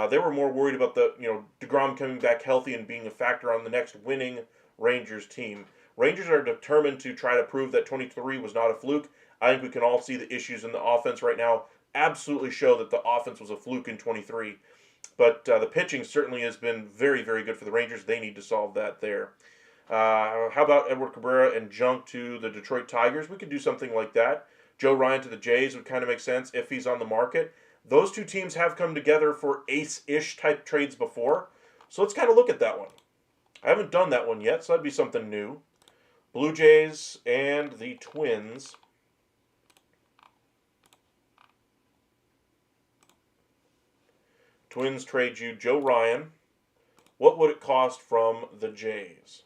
Speaker 1: They were more worried about DeGrom coming back healthy and being a factor on the next winning Rangers team. Rangers are determined to try to prove that 23 was not a fluke. I think we can all see the issues in the offense right now absolutely show that the offense was a fluke in 23. But the pitching certainly has been very, very good for the Rangers. They need to solve that there. How about Edward Cabrera and Junk to the Detroit Tigers? We could do something like that. Joe Ryan to the Jays would kind of make sense if he's on the market. Those 2 teams have come together for ace-ish type trades before. So let's kind of look at that one. I haven't done that one yet, so that'd be something new. Blue Jays and the Twins. Twins trade you Joe Ryan. What would it cost from the Jays?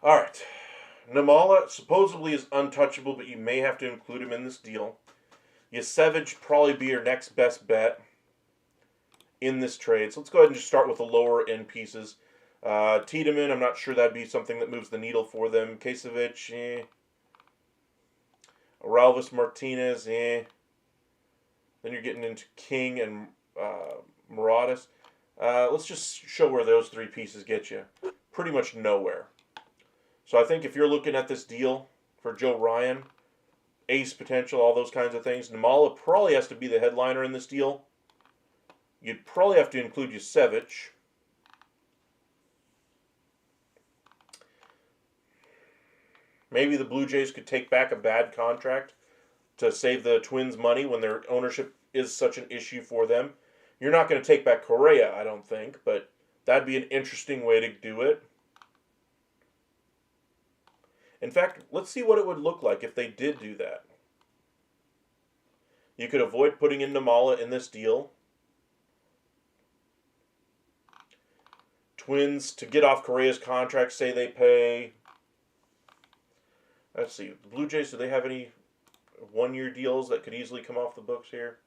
Speaker 1: All right. Namala supposedly is untouchable, but you may have to include him in this deal. Yasevich probably be your next best bet in this trade. So let's go ahead and just start with the lower end pieces. Tiedemann, I'm not sure that'd be something that moves the needle for them. Kasevich, Ralvis Martinez, Then you're getting into King and Muratis. Let's just show where those 3 pieces get you. Pretty much nowhere. So I think if you're looking at this deal for Joe Ryan, ace potential, all those kinds of things, Namala probably has to be the headliner in this deal. You'd probably have to include Yusevich. Maybe the Blue Jays could take back a bad contract to save the Twins money when their ownership is such an issue for them. You're not going to take back Correa, I don't think, but that'd be an interesting way to do it. In fact, let's see what it would look like if they did do that. You could avoid putting in Namala in this deal. Twins, to get off Correa's contract, say they pay... Let's see. The Blue Jays, do they have any one-year deals that could easily come off the books here?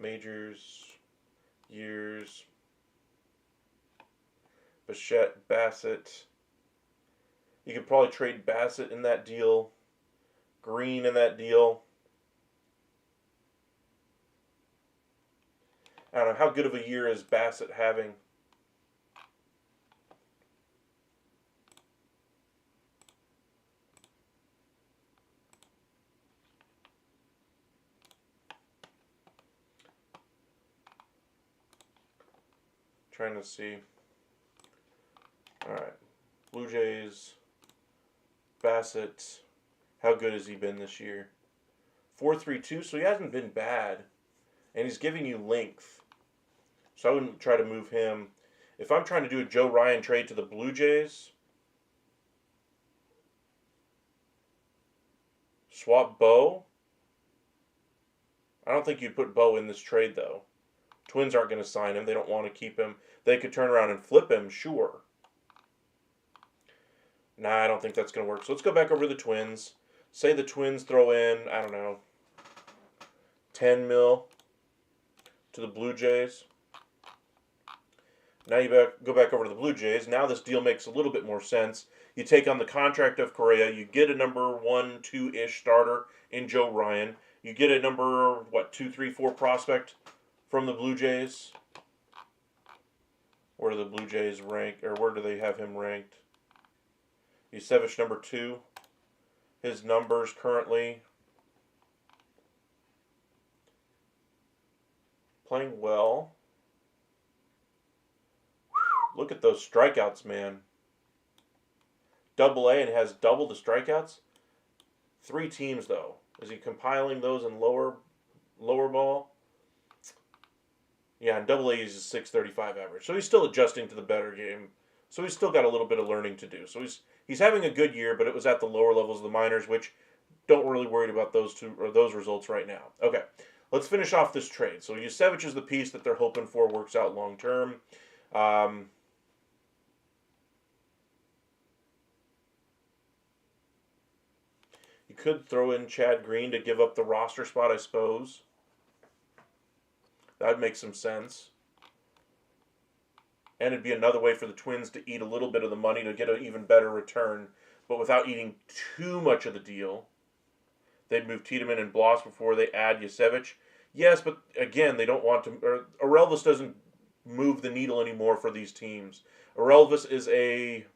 Speaker 1: Majors, years, Bichette, Bassett. You could probably trade Bassett in that deal, Green in that deal. I don't know, how good of a year is Bassett having? Trying to see. Alright. Blue Jays. Bassett. How good has he been this year? 4.32, so he hasn't been bad. And he's giving you length. So I wouldn't try to move him. If I'm trying to do a Joe Ryan trade to the Blue Jays, swap Bo. I don't think you'd put Bo in this trade, though. Twins aren't going to sign him. They don't want to keep him. They could turn around and flip him, sure. Nah, I don't think that's going to work. So let's go back over to the Twins. Say the Twins throw in, I don't know, 10 mil to the Blue Jays. Now you go back over to the Blue Jays. Now this deal makes a little bit more sense. You take on the contract of Correa. You get a number 1, 2-ish starter in Joe Ryan. You get a number, 2, 3, 4 prospect from the Blue Jays. Where do the Blue Jays rank, or where do they have him ranked? Yusevich number 2. His numbers currently playing well. Whew, look at those strikeouts, man. Double A and has double the strikeouts. 3 teams though. Is he compiling those in lower ball? Yeah, and Double A is a 635 average. So he's still adjusting to the better game. So he's still got a little bit of learning to do. So he's having a good year, but it was at the lower levels of the minors, which don't really worry about those results right now. Okay, let's finish off this trade. So Yusevich is the piece that they're hoping for works out long term. You could throw in Chad Green to give up the roster spot, I suppose. That would make some sense. And it'd be another way for the Twins to eat a little bit of the money to get an even better return, but without eating too much of the deal. They'd move Tiedemann and Bloss before they add Yusevich. Yes, but again, they don't want to... Orelvis doesn't move the needle anymore for these teams. Orelvis is a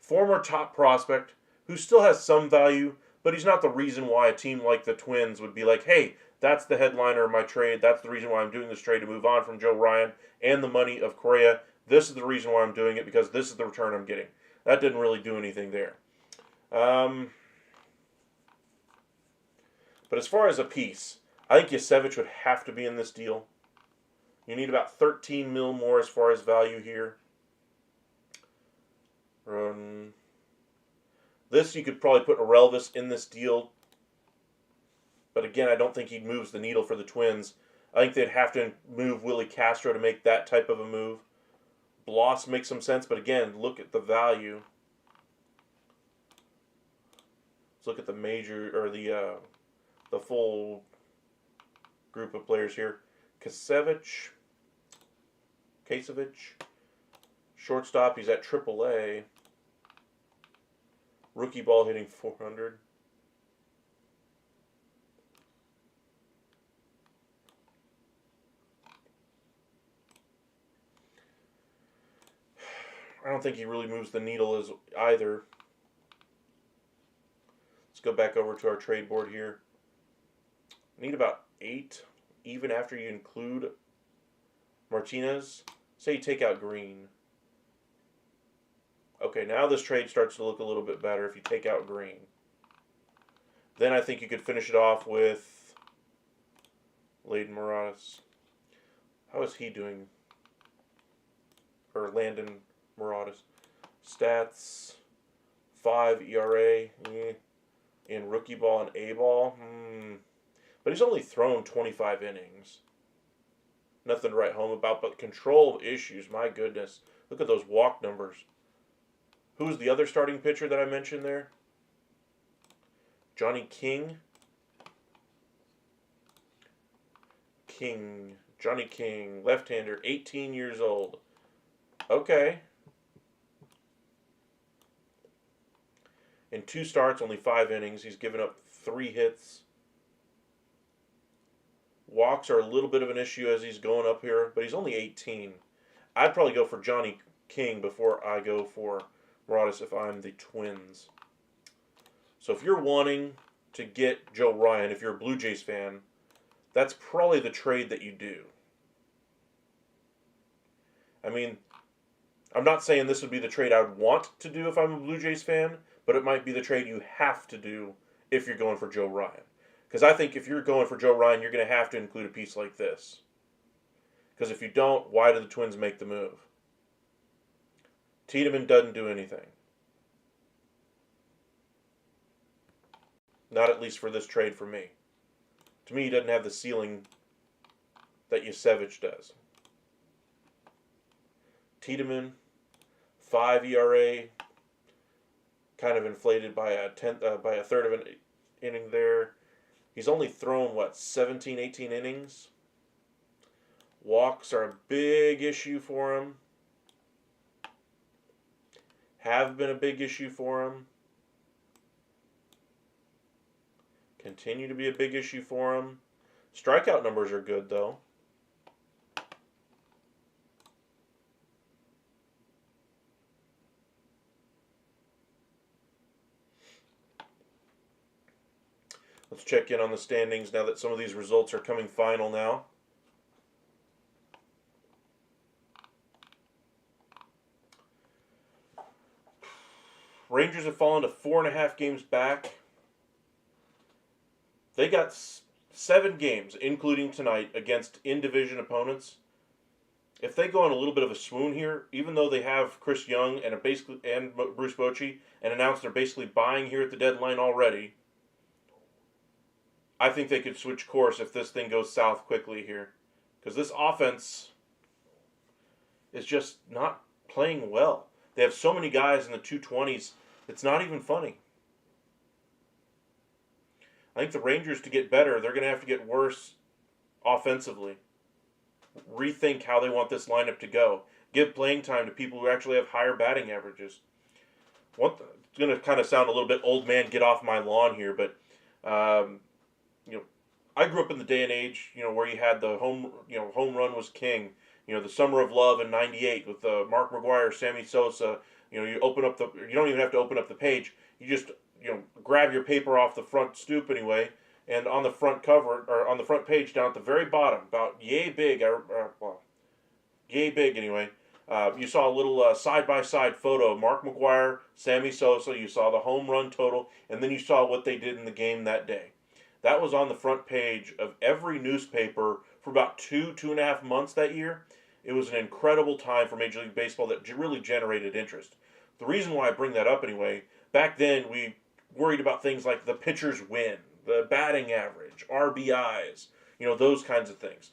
Speaker 1: former top prospect who still has some value, but he's not the reason why a team like the Twins would be like, hey, that's the headliner of my trade. That's the reason why I'm doing this trade, to move on from Joe Ryan and the money of Correa. This is the reason why I'm doing it, because this is the return I'm getting. That didn't really do anything there. But as far as a piece, I think Yusevich would have to be in this deal. You need about 13 mil more as far as value here. This, you could probably put Orelvis in this deal. But again, I don't think he moves the needle for the Twins. I think they'd have to move Willie Castro to make that type of a move. Bloss makes some sense, but again, look at the value. Let's look at the major, or the full group of players here. Kasevich, shortstop, he's at AAA. Rookie ball hitting 400. I don't think he really moves the needle as either. Let's go back over to our trade board here. Need about 8, even after you include Martinez. Say you take out Green. Okay, now this trade starts to look a little bit better if you take out Green. Then I think you could finish it off with Landon Morales. How is he doing? Or Landon Morales. Stats, 5 ERA, in rookie ball and A ball. But he's only thrown 25 innings. Nothing to write home about, but control of issues, my goodness. Look at those walk numbers. Who's the other starting pitcher that I mentioned there? Johnny King. Johnny King, left-hander, 18 years old. Okay. In 2 starts, only 5 innings. He's given up 3 hits. Walks are a little bit of an issue as he's going up here, but he's only 18. I'd probably go for Johnny King before I go for Morales if I'm the Twins. So if you're wanting to get Joe Ryan, if you're a Blue Jays fan, that's probably the trade that you do. I mean, I'm not saying this would be the trade I would want to do if I'm a Blue Jays fan, but it might be the trade you have to do if you're going for Joe Ryan. Because I think if you're going for Joe Ryan, you're going to have to include a piece like this. Because if you don't, why do the Twins make the move? Tiedemann doesn't do anything. Not at least for this trade for me. To me, he doesn't have the ceiling that Yusevich does. Tiedemann, 5 ERA, kind of inflated by a third of an inning there. He's only thrown, 17, 18 innings? Walks are a big issue for him. Have been a big issue for him. Continue to be a big issue for him. Strikeout numbers are good, though. Let's check in on the standings now that some of these results are coming final now. Rangers have fallen to 4.5 games back. They got 7 games, including tonight, against in-division opponents. If they go on a little bit of a swoon here, even though they have Chris Young and Bruce Bochy, and announced they're basically buying here at the deadline already, I think they could switch course if this thing goes south quickly here. Because this offense is just not playing well. They have so many guys in the 220s, it's not even funny. I think the Rangers, to get better, they're going to have to get worse offensively. Rethink how they want this lineup to go. Give playing time to people who actually have higher batting averages. It's going to kind of sound a little bit old man get off my lawn here, but I grew up in the day and age, where you had the home run was king. The Summer of Love in '98 with Mark McGwire, Sammy Sosa. You don't even have to open up the page. You just grab your paper off the front stoop anyway, and on the front cover or on the front page down at the very bottom, about yay big anyway. You saw a little side-by-side photo of Mark McGwire, Sammy Sosa. You saw the home run total, and then you saw what they did in the game that day. That was on the front page of every newspaper for about 2.5 months that year. It was an incredible time for Major League Baseball that really generated interest. The reason why I bring that up anyway, back then we worried about things like the pitcher's win, the batting average, RBIs, those kinds of things.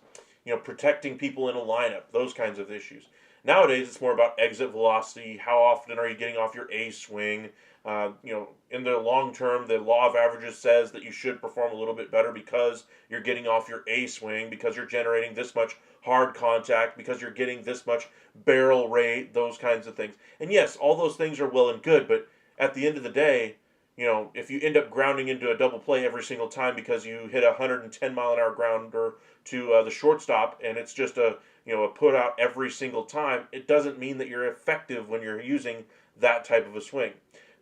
Speaker 1: Protecting people in a lineup, those kinds of issues. Nowadays, it's more about exit velocity. How often are you getting off your A swing? In the long term, the law of averages says that you should perform a little bit better because you're getting off your A swing, because you're generating this much hard contact, because you're getting this much barrel rate, those kinds of things. And yes, all those things are well and good, but at the end of the day, if you end up grounding into a double play every single time because you hit a 110-mile-an-hour grounder to the shortstop, and it's just a a put out every single time, it doesn't mean that you're effective when you're using that type of a swing.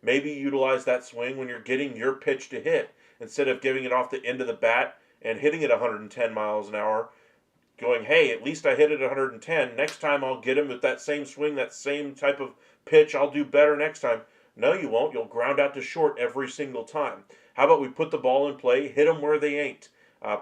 Speaker 1: Maybe utilize that swing when you're getting your pitch to hit instead of giving it off the end of the bat and hitting it 110 miles an hour, going, hey, at least I hit it 110. Next time I'll get him with that same swing, that same type of pitch. I'll do better next time. No, you won't. You'll ground out to short every single time. How about we put the ball in play, hit them where they ain't,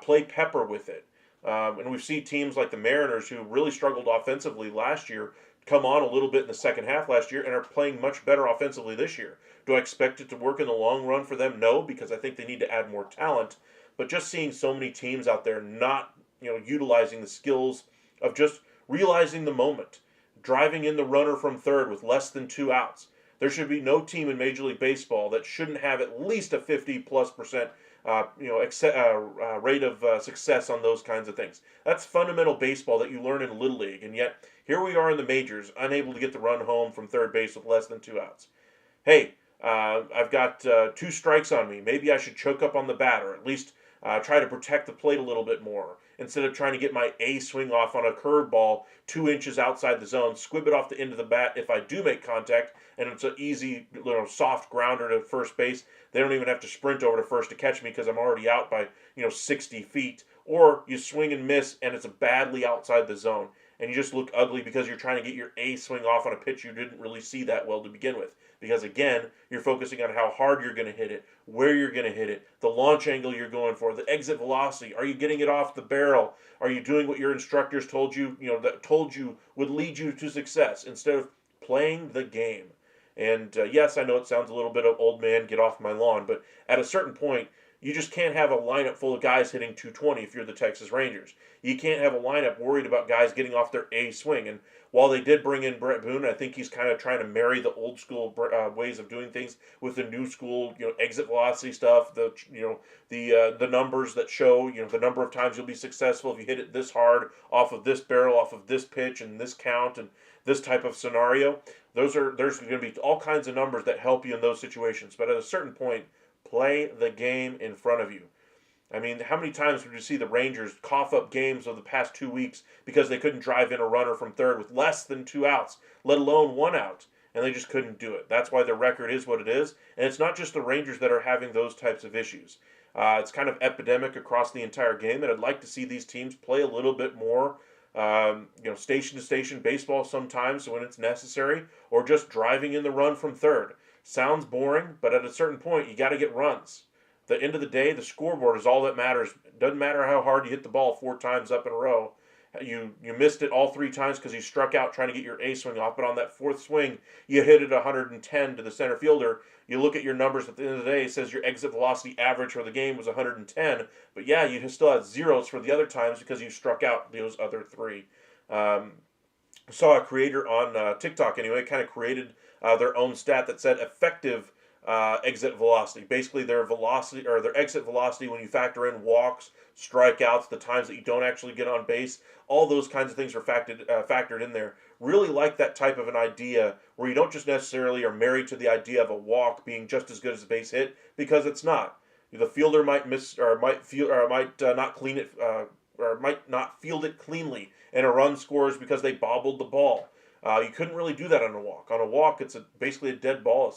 Speaker 1: play pepper with it. And we've seen teams like the Mariners, who really struggled offensively last year, come on a little bit in the second half last year and are playing much better offensively this year. Do I expect it to work in the long run for them? No, because I think they need to add more talent. But just seeing so many teams out there not utilizing the skills of just realizing the moment, driving in the runner from third with less than 2 outs. There should be no team in Major League Baseball that shouldn't have at least a 50+% rate of success on those kinds of things. That's fundamental baseball that you learn in Little League, and yet here we are in the majors, unable to get the run home from third base with less than 2 outs. Hey, I've got 2 strikes on me. Maybe I should choke up on the bat, or at least try to protect the plate a little bit more instead of trying to get my A swing off on a curveball 2 inches outside the zone, squib it off the end of the bat if I do make contact, and it's an easy, soft grounder to first base. They don't even have to sprint over to first to catch me because I'm already out by 60 feet. Or you swing and miss, and it's badly outside the zone, and you just look ugly because you're trying to get your A swing off on a pitch you didn't really see that well to begin with. Because again, you're focusing on how hard you're going to hit it, where you're going to hit it, the launch angle you're going for, the exit velocity. Are you getting it off the barrel? Are you doing what your instructors told you, that told you would lead you to success instead of playing the game? And yes, I know it sounds a little bit of old man, get off my lawn, but at a certain point, you just can't have a lineup full of guys hitting 220 if you're the Texas Rangers. You can't have a lineup worried about guys getting off their A swing. And while they did bring in Brett Boone, I think he's kind of trying to marry the old school ways of doing things with the new school, exit velocity stuff. The numbers that show, the number of times you'll be successful if you hit it this hard off of this barrel, off of this pitch, and this count, and this type of scenario. There's going to be all kinds of numbers that help you in those situations. But at a certain point, play the game in front of you. I mean, how many times would you see the Rangers cough up games of the past 2 weeks because they couldn't drive in a runner from third with less than 2 outs, let alone 1 out, and they just couldn't do it. That's why their record is what it is, and it's not just the Rangers that are having those types of issues. It's kind of epidemic across the entire game, and I'd like to see these teams play a little bit more station-to-station baseball sometimes when it's necessary, or just driving in the run from third. Sounds boring, but at a certain point, you got to get runs. At the end of the day, the scoreboard is all that matters. It doesn't matter how hard you hit the ball 4 times up in a row. You missed it all 3 times because you struck out trying to get your A swing off, but on that 4th swing, you hit it 110 to the center fielder. You look at your numbers at the end of the day, it says your exit velocity average for the game was 110, but yeah, you still had zeros for the other times because you struck out those other 3. Saw a creator on TikTok anyway, kind of created their own stat that said effective exit velocity. Basically, their velocity or their exit velocity when you factor in walks, strikeouts, the times that you don't actually get on base, all those kinds of things are factored in there. Really like that type of an idea where you don't just necessarily are married to the idea of a walk being just as good as a base hit, because it's not. The fielder might miss or might not clean it or might not field it cleanly, and a run scores because they bobbled the ball. You couldn't really do that on a walk. On a walk, it's basically a dead ball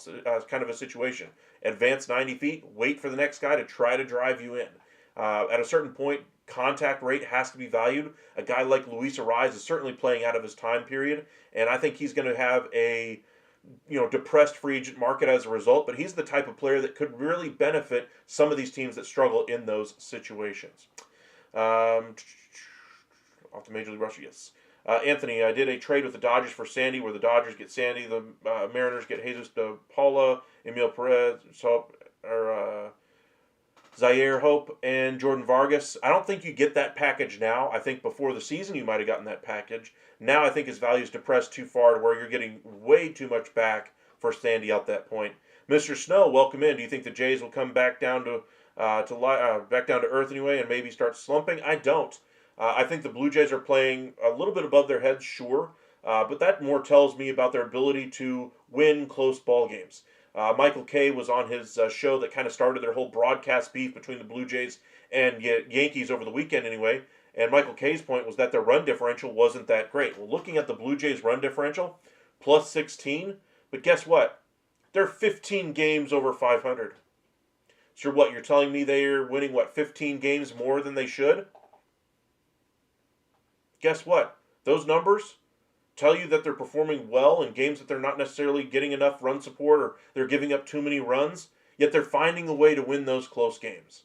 Speaker 1: kind of a situation. Advance 90 feet, wait for the next guy to try to drive you in. At a certain point, contact rate has to be valued. A guy like Luis Arraez is certainly playing out of his time period, and I think he's going to have a depressed free agent market as a result, but he's the type of player that could really benefit some of these teams that struggle in those situations. Off to Major League Russia, yes. Anthony, I did a trade with the Dodgers for Sandy, where the Dodgers get Sandy, the Mariners get Jesus de Paula, Emil Perez, Zaire Hope, and Jordan Vargas. I don't think you get that package now. I think before the season you might have gotten that package. Now I think his value is depressed too far to where you're getting way too much back for Sandy at that point. Mr. Snow, welcome in. Do you think the Jays will come back down to back down to earth anyway and maybe start slumping? I don't. I think the Blue Jays are playing a little bit above their heads, sure, but that more tells me about their ability to win close ball games. Michael Kay was on his show that kind of started their whole broadcast beef between the Blue Jays and Yankees over the weekend anyway, And Michael K's point was that their run differential wasn't that great. Well, looking at the Blue Jays' run differential, plus 16, but guess what? They're 15 games over 500. So what, you're telling me they're winning, 15 games more than they should? Guess what? Those numbers tell you that they're performing well in games that they're not necessarily getting enough run support or they're giving up too many runs, yet they're finding a way to win those close games.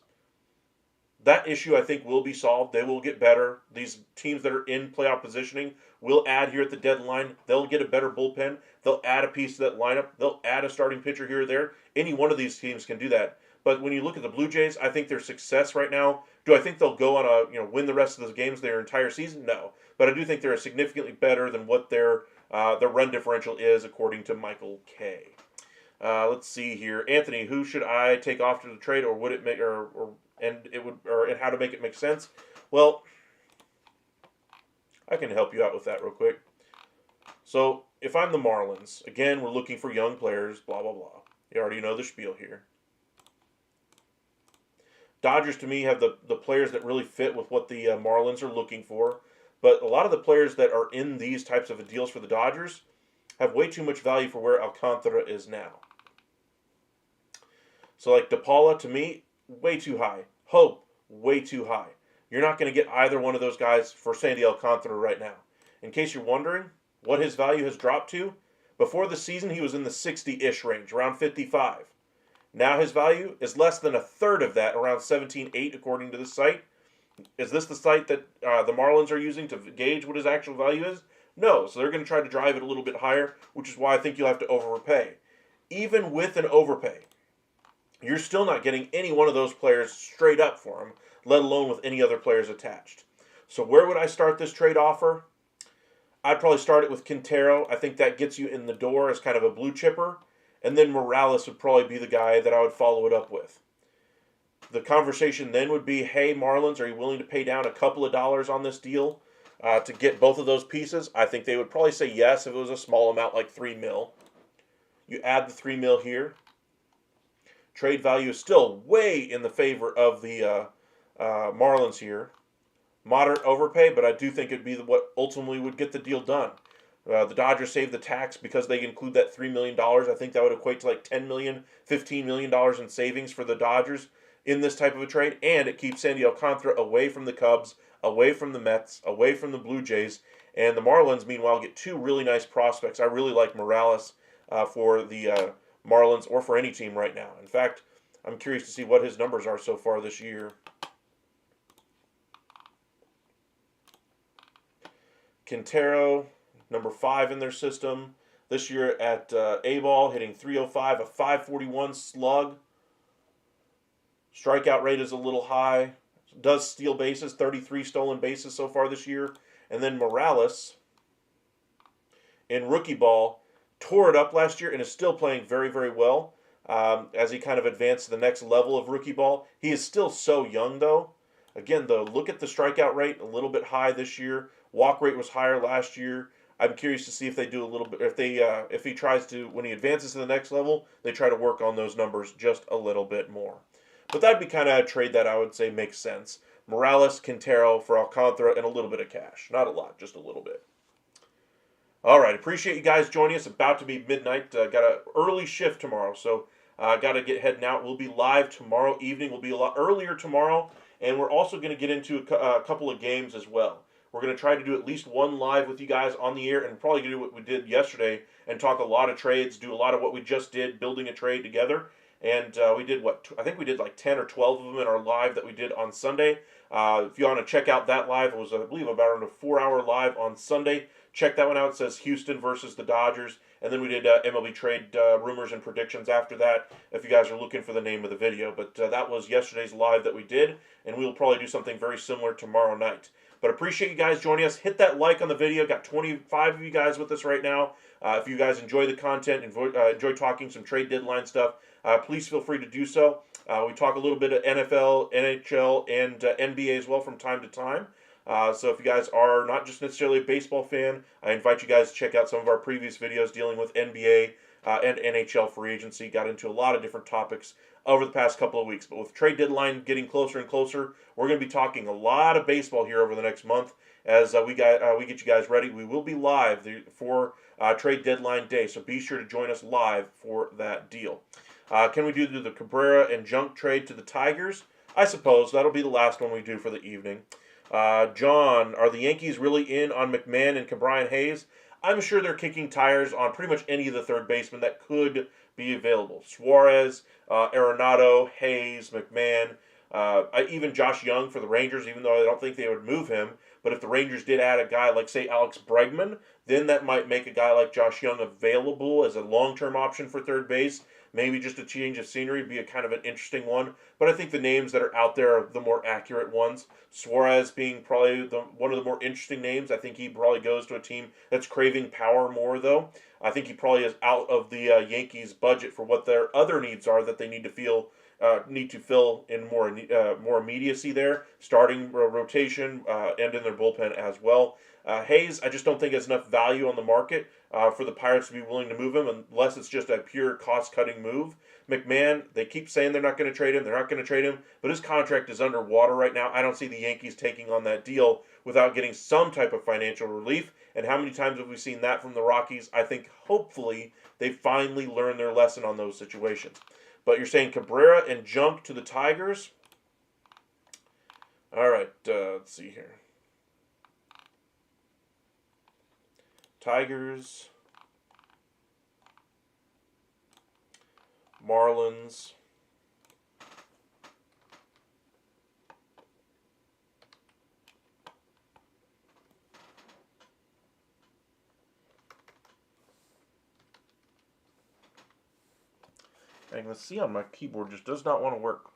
Speaker 1: That issue, I think, will be solved. They will get better. These teams that are in playoff positioning will add here at the deadline. They'll get a better bullpen. They'll add a piece to that lineup. They'll add a starting pitcher here or there. Any one of these teams can do that. But when you look at the Blue Jays, I think their success right now, do I think they'll go on win the rest of those games their entire season? No. But I do think they're significantly better than what their run differential is, according to Michael K. Let's see here. Anthony, who should I take off to the trade, or would it make, and how to make it make sense? Well, I can help you out with that real quick. So, if I'm the Marlins, again, we're looking for young players, blah, blah, blah. You already know the spiel here. Dodgers, to me, have the players that really fit with what the Marlins are looking for. But a lot of the players that are in these types of deals for the Dodgers have way too much value for where Alcantara is now. So, like DePaula, to me, way too high. Hope, way too high. You're not going to get either one of those guys for Sandy Alcantara right now. In case you're wondering what his value has dropped to, before the season he was in the 60-ish range, around 55. Now his value is less than a third of that, around 17.8 according to the site. Is this the site that the Marlins are using to gauge what his actual value is? No, so they're going to try to drive it a little bit higher, which is why I think you'll have to overpay. Even with an overpay, you're still not getting any one of those players straight up for him, let alone with any other players attached. So where would I start this trade offer? I'd probably start it with Quintero. I think that gets you in the door as kind of a blue chipper. And then Morales would probably be the guy that I would follow it up with. The conversation then would be, hey, Marlins, are you willing to pay down a couple of dollars on this deal to get both of those pieces? I think they would probably say yes if it was a small amount like $3 million. You add the $3 million here. Trade value is still way in the favor of the Marlins here. Moderate overpay, but I do think it'd be what ultimately would get the deal done. The Dodgers save the tax because they include that $3 million. I think that would equate to like $10 million, $15 million in savings for the Dodgers in this type of a trade. And it keeps Sandy Alcantara away from the Cubs, away from the Mets, away from the Blue Jays. And the Marlins, meanwhile, get two really nice prospects. I really like Morales for the Marlins or for any team right now. In fact, I'm curious to see what his numbers are so far this year. Quintero, number 5 in their system. This year at A-ball, hitting .305, a .541 slug. Strikeout rate is a little high. Does steal bases, 33 stolen bases so far this year. And then Morales, in rookie ball, tore it up last year and is still playing very, very well as he kind of advanced to the next level of rookie ball. He is still so young, though. Again, though, look at the strikeout rate, a little bit high this year. Walk rate was higher last year. I'm curious to see if they do a little bit, if he tries to, when he advances to the next level, they try to work on those numbers just a little bit more. But that'd be kind of a trade that I would say makes sense. Morales, Quintero for Alcantara, and a little bit of cash. Not a lot, just a little bit. All right, appreciate you guys joining us. About to be midnight. Got an early shift tomorrow, so got to get heading out. We'll be live tomorrow evening. We'll be a lot earlier tomorrow, and we're also going to get into a couple of games as well. We're going to try to do at least one live with you guys on the air, and probably do what we did yesterday and talk a lot of trades, do a lot of what we just did, building a trade together. And we did I think we did like 10 or 12 of them in our live that we did on Sunday. If you want to check out that live, it was, I believe, about a 4-hour live on Sunday. Check that one out. It says Houston versus the Dodgers. And then we did MLB trade rumors and predictions after that, if you guys are looking for the name of the video. But that was yesterday's live that we did, and we'll probably do something very similar tomorrow night. But appreciate you guys joining us. Hit that like on the video. Got 25 of you guys with us right now. If you guys enjoy the content, enjoy talking some trade deadline stuff, please feel free to do so. We talk a little bit of NFL, NHL, and NBA as well from time to time. So if you guys are not just necessarily a baseball fan, I invite you guys to check out some of our previous videos dealing with NBA, and NHL free agency. Got into a lot of different topics over the past couple of weeks. But with trade deadline getting closer and closer, we're going to be talking a lot of baseball here over the next month as we get you guys ready. We will be live for trade deadline day, so be sure to join us live for that deal. Can we do the Cabrera and Junk trade to the Tigers? I suppose that'll be the last one we do for the evening. John, are the Yankees really in on McMahon and Ke'Bryan Hayes? I'm sure they're kicking tires on pretty much any of the third basemen that could be available. Suarez, Arenado, Hayes, McMahon, even Josh Young for the Rangers, even though I don't think they would move him. But if the Rangers did add a guy like, say, Alex Bregman, then that might make a guy like Josh Young available as a long-term option for third base. Maybe just a change of scenery would be a kind of an interesting one. But I think the names that are out there are the more accurate ones. Suarez being probably one of the more interesting names. I think he probably goes to a team that's craving power more, though. I think he probably is out of the Yankees' budget for what their other needs are that they need to fill in more immediacy there, starting rotation and in their bullpen as well. Hayes, I just don't think has enough value on the market for the Pirates to be willing to move him unless it's just a pure cost-cutting move. McMahon, they keep saying they're not going to trade him. They're not going to trade him, but his contract is underwater right now. I don't see the Yankees taking on that deal without getting some type of financial relief. And how many times have we seen that from the Rockies? I think hopefully they finally learn their lesson on those situations. But you're saying Cabrera and Junk to the Tigers? All right, let's see here. Tigers, Marlins, and let's see on my keyboard just does not want to work.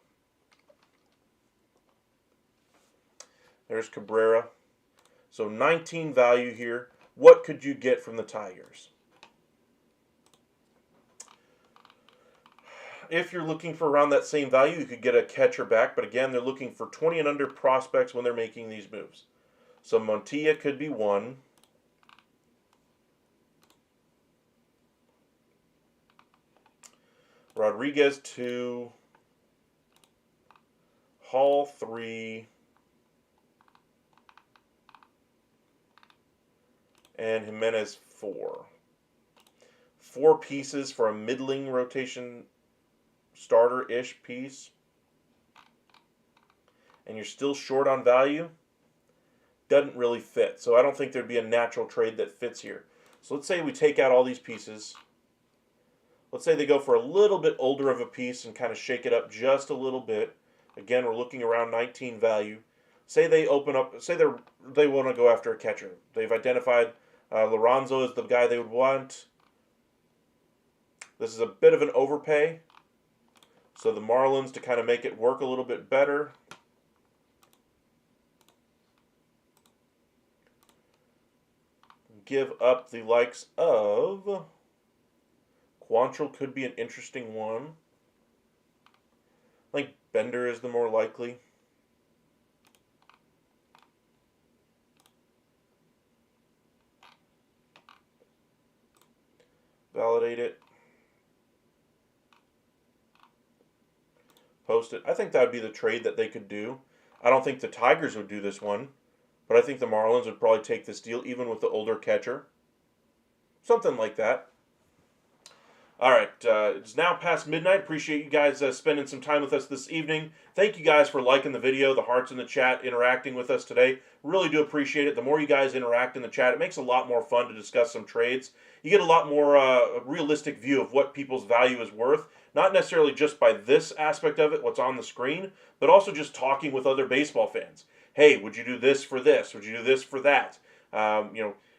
Speaker 1: There's Cabrera. So 19 value here. What could you get from the Tigers? If you're looking for around that same value, you could get a catcher back. But again, they're looking for 20 and under prospects when they're making these moves. So Montilla could be one. Rodriguez 2. Hall 3. And Jimenez 4. 4 pieces for a middling rotation starter-ish piece. And you're still short on value. Doesn't really fit. So I don't think there'd be a natural trade that fits here. So let's say we take out all these pieces. Let's say they go for a little bit older of a piece and kind of shake it up just a little bit. Again, we're looking around 19 value. Say they open up, say they want to go after a catcher. They've identified Lorenzo as the guy they would want. This is a bit of an overpay. So the Marlins, to kind of make it work a little bit better, give up the likes of Quantrill could be an interesting one. I think Bender is the more likely. Validate it. Post it. I think that would be the trade that they could do. I don't think the Tigers would do this one, but I think the Marlins would probably take this deal even with the older catcher. Something like that. All right, it's now past midnight. Appreciate you guys spending some time with us this evening. Thank you guys for liking the video, the hearts in the chat, interacting with us today. Really do appreciate it. The more you guys interact in the chat, it makes a lot more fun to discuss some trades. You get a lot more realistic view of what people's value is worth, not necessarily just by this aspect of it, what's on the screen, but also just talking with other baseball fans. Hey, would you do this for this? Would you do this for that?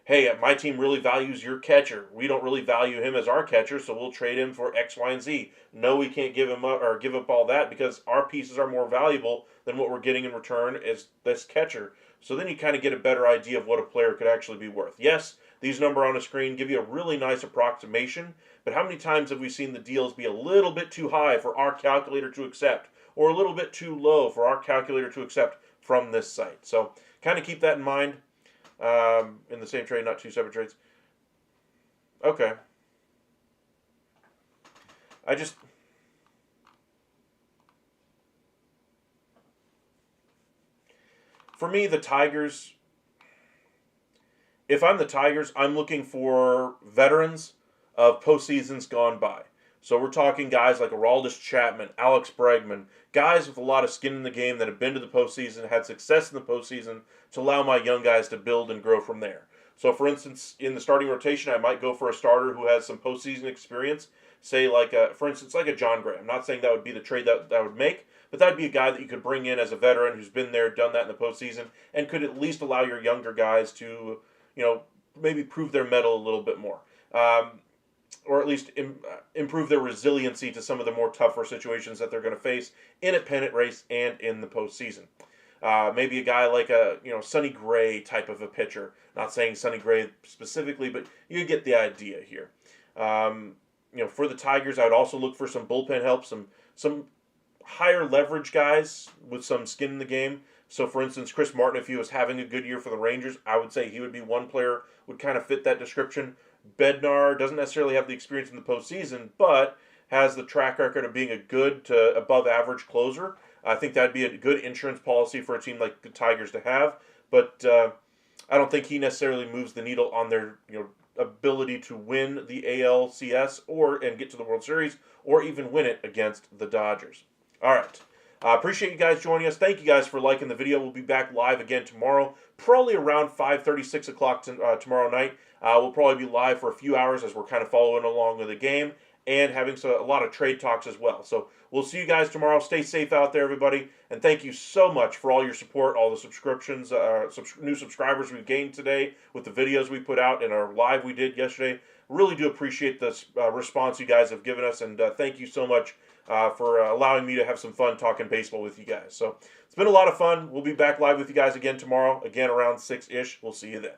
Speaker 1: Hey, my team really values your catcher. We don't really value him as our catcher, so we'll trade him for X, Y, and Z. No, we can't give him up or give up all that because our pieces are more valuable than what we're getting in return as this catcher. So then you kind of get a better idea of what a player could actually be worth. Yes, these numbers on the screen give you a really nice approximation, but how many times have we seen the deals be a little bit too high for our calculator to accept, or a little bit too low for our calculator to accept from this site? So kind of keep that in mind. In the same trade, not two separate trades. Okay. I just... For me, the Tigers, if I'm the Tigers, I'm looking for veterans of postseasons gone by. So we're talking guys like Aroldis Chapman, Alex Bregman, guys with a lot of skin in the game that have been to the postseason, had success in the postseason, to allow my young guys to build and grow from there. So, for instance, in the starting rotation, I might go for a starter who has some postseason experience. Say, for instance, like a John Gray. I'm not saying that would be the trade that I would make, but that would be a guy that you could bring in as a veteran who's been there, done that in the postseason, and could at least allow your younger guys to, maybe prove their mettle a little bit more. Or at least improve their resiliency to some of the more tougher situations that they're going to face in a pennant race and in the postseason. Maybe a guy like a Sonny Gray type of a pitcher. Not saying Sonny Gray specifically, but you get the idea here. For the Tigers, I would also look for some bullpen help, some higher leverage guys with some skin in the game. So, for instance, Chris Martin, if he was having a good year for the Rangers, I would say he would be one player would kind of fit that description. Bednar doesn't necessarily have the experience in the postseason, but has the track record of being a good to above average closer. I think that'd be a good insurance policy for a team like the Tigers to have. But I don't think he necessarily moves the needle on their ability to win the ALCS and get to the World Series or even win it against the Dodgers. All right. Appreciate you guys joining us. Thank you guys for liking the video. We'll be back live again tomorrow, probably around 5:30, 6 o'clock tomorrow night. We'll probably be live for a few hours as we're kind of following along with the game and having a lot of trade talks as well. So we'll see you guys tomorrow. Stay safe out there, everybody. And thank you so much for all your support, all the subscriptions, new subscribers we've gained today with the videos we put out and our live we did yesterday. Really do appreciate the response you guys have given us. And thank you so much for allowing me to have some fun talking baseball with you guys. So it's been a lot of fun. We'll be back live with you guys again tomorrow, again around 6-ish. We'll see you then.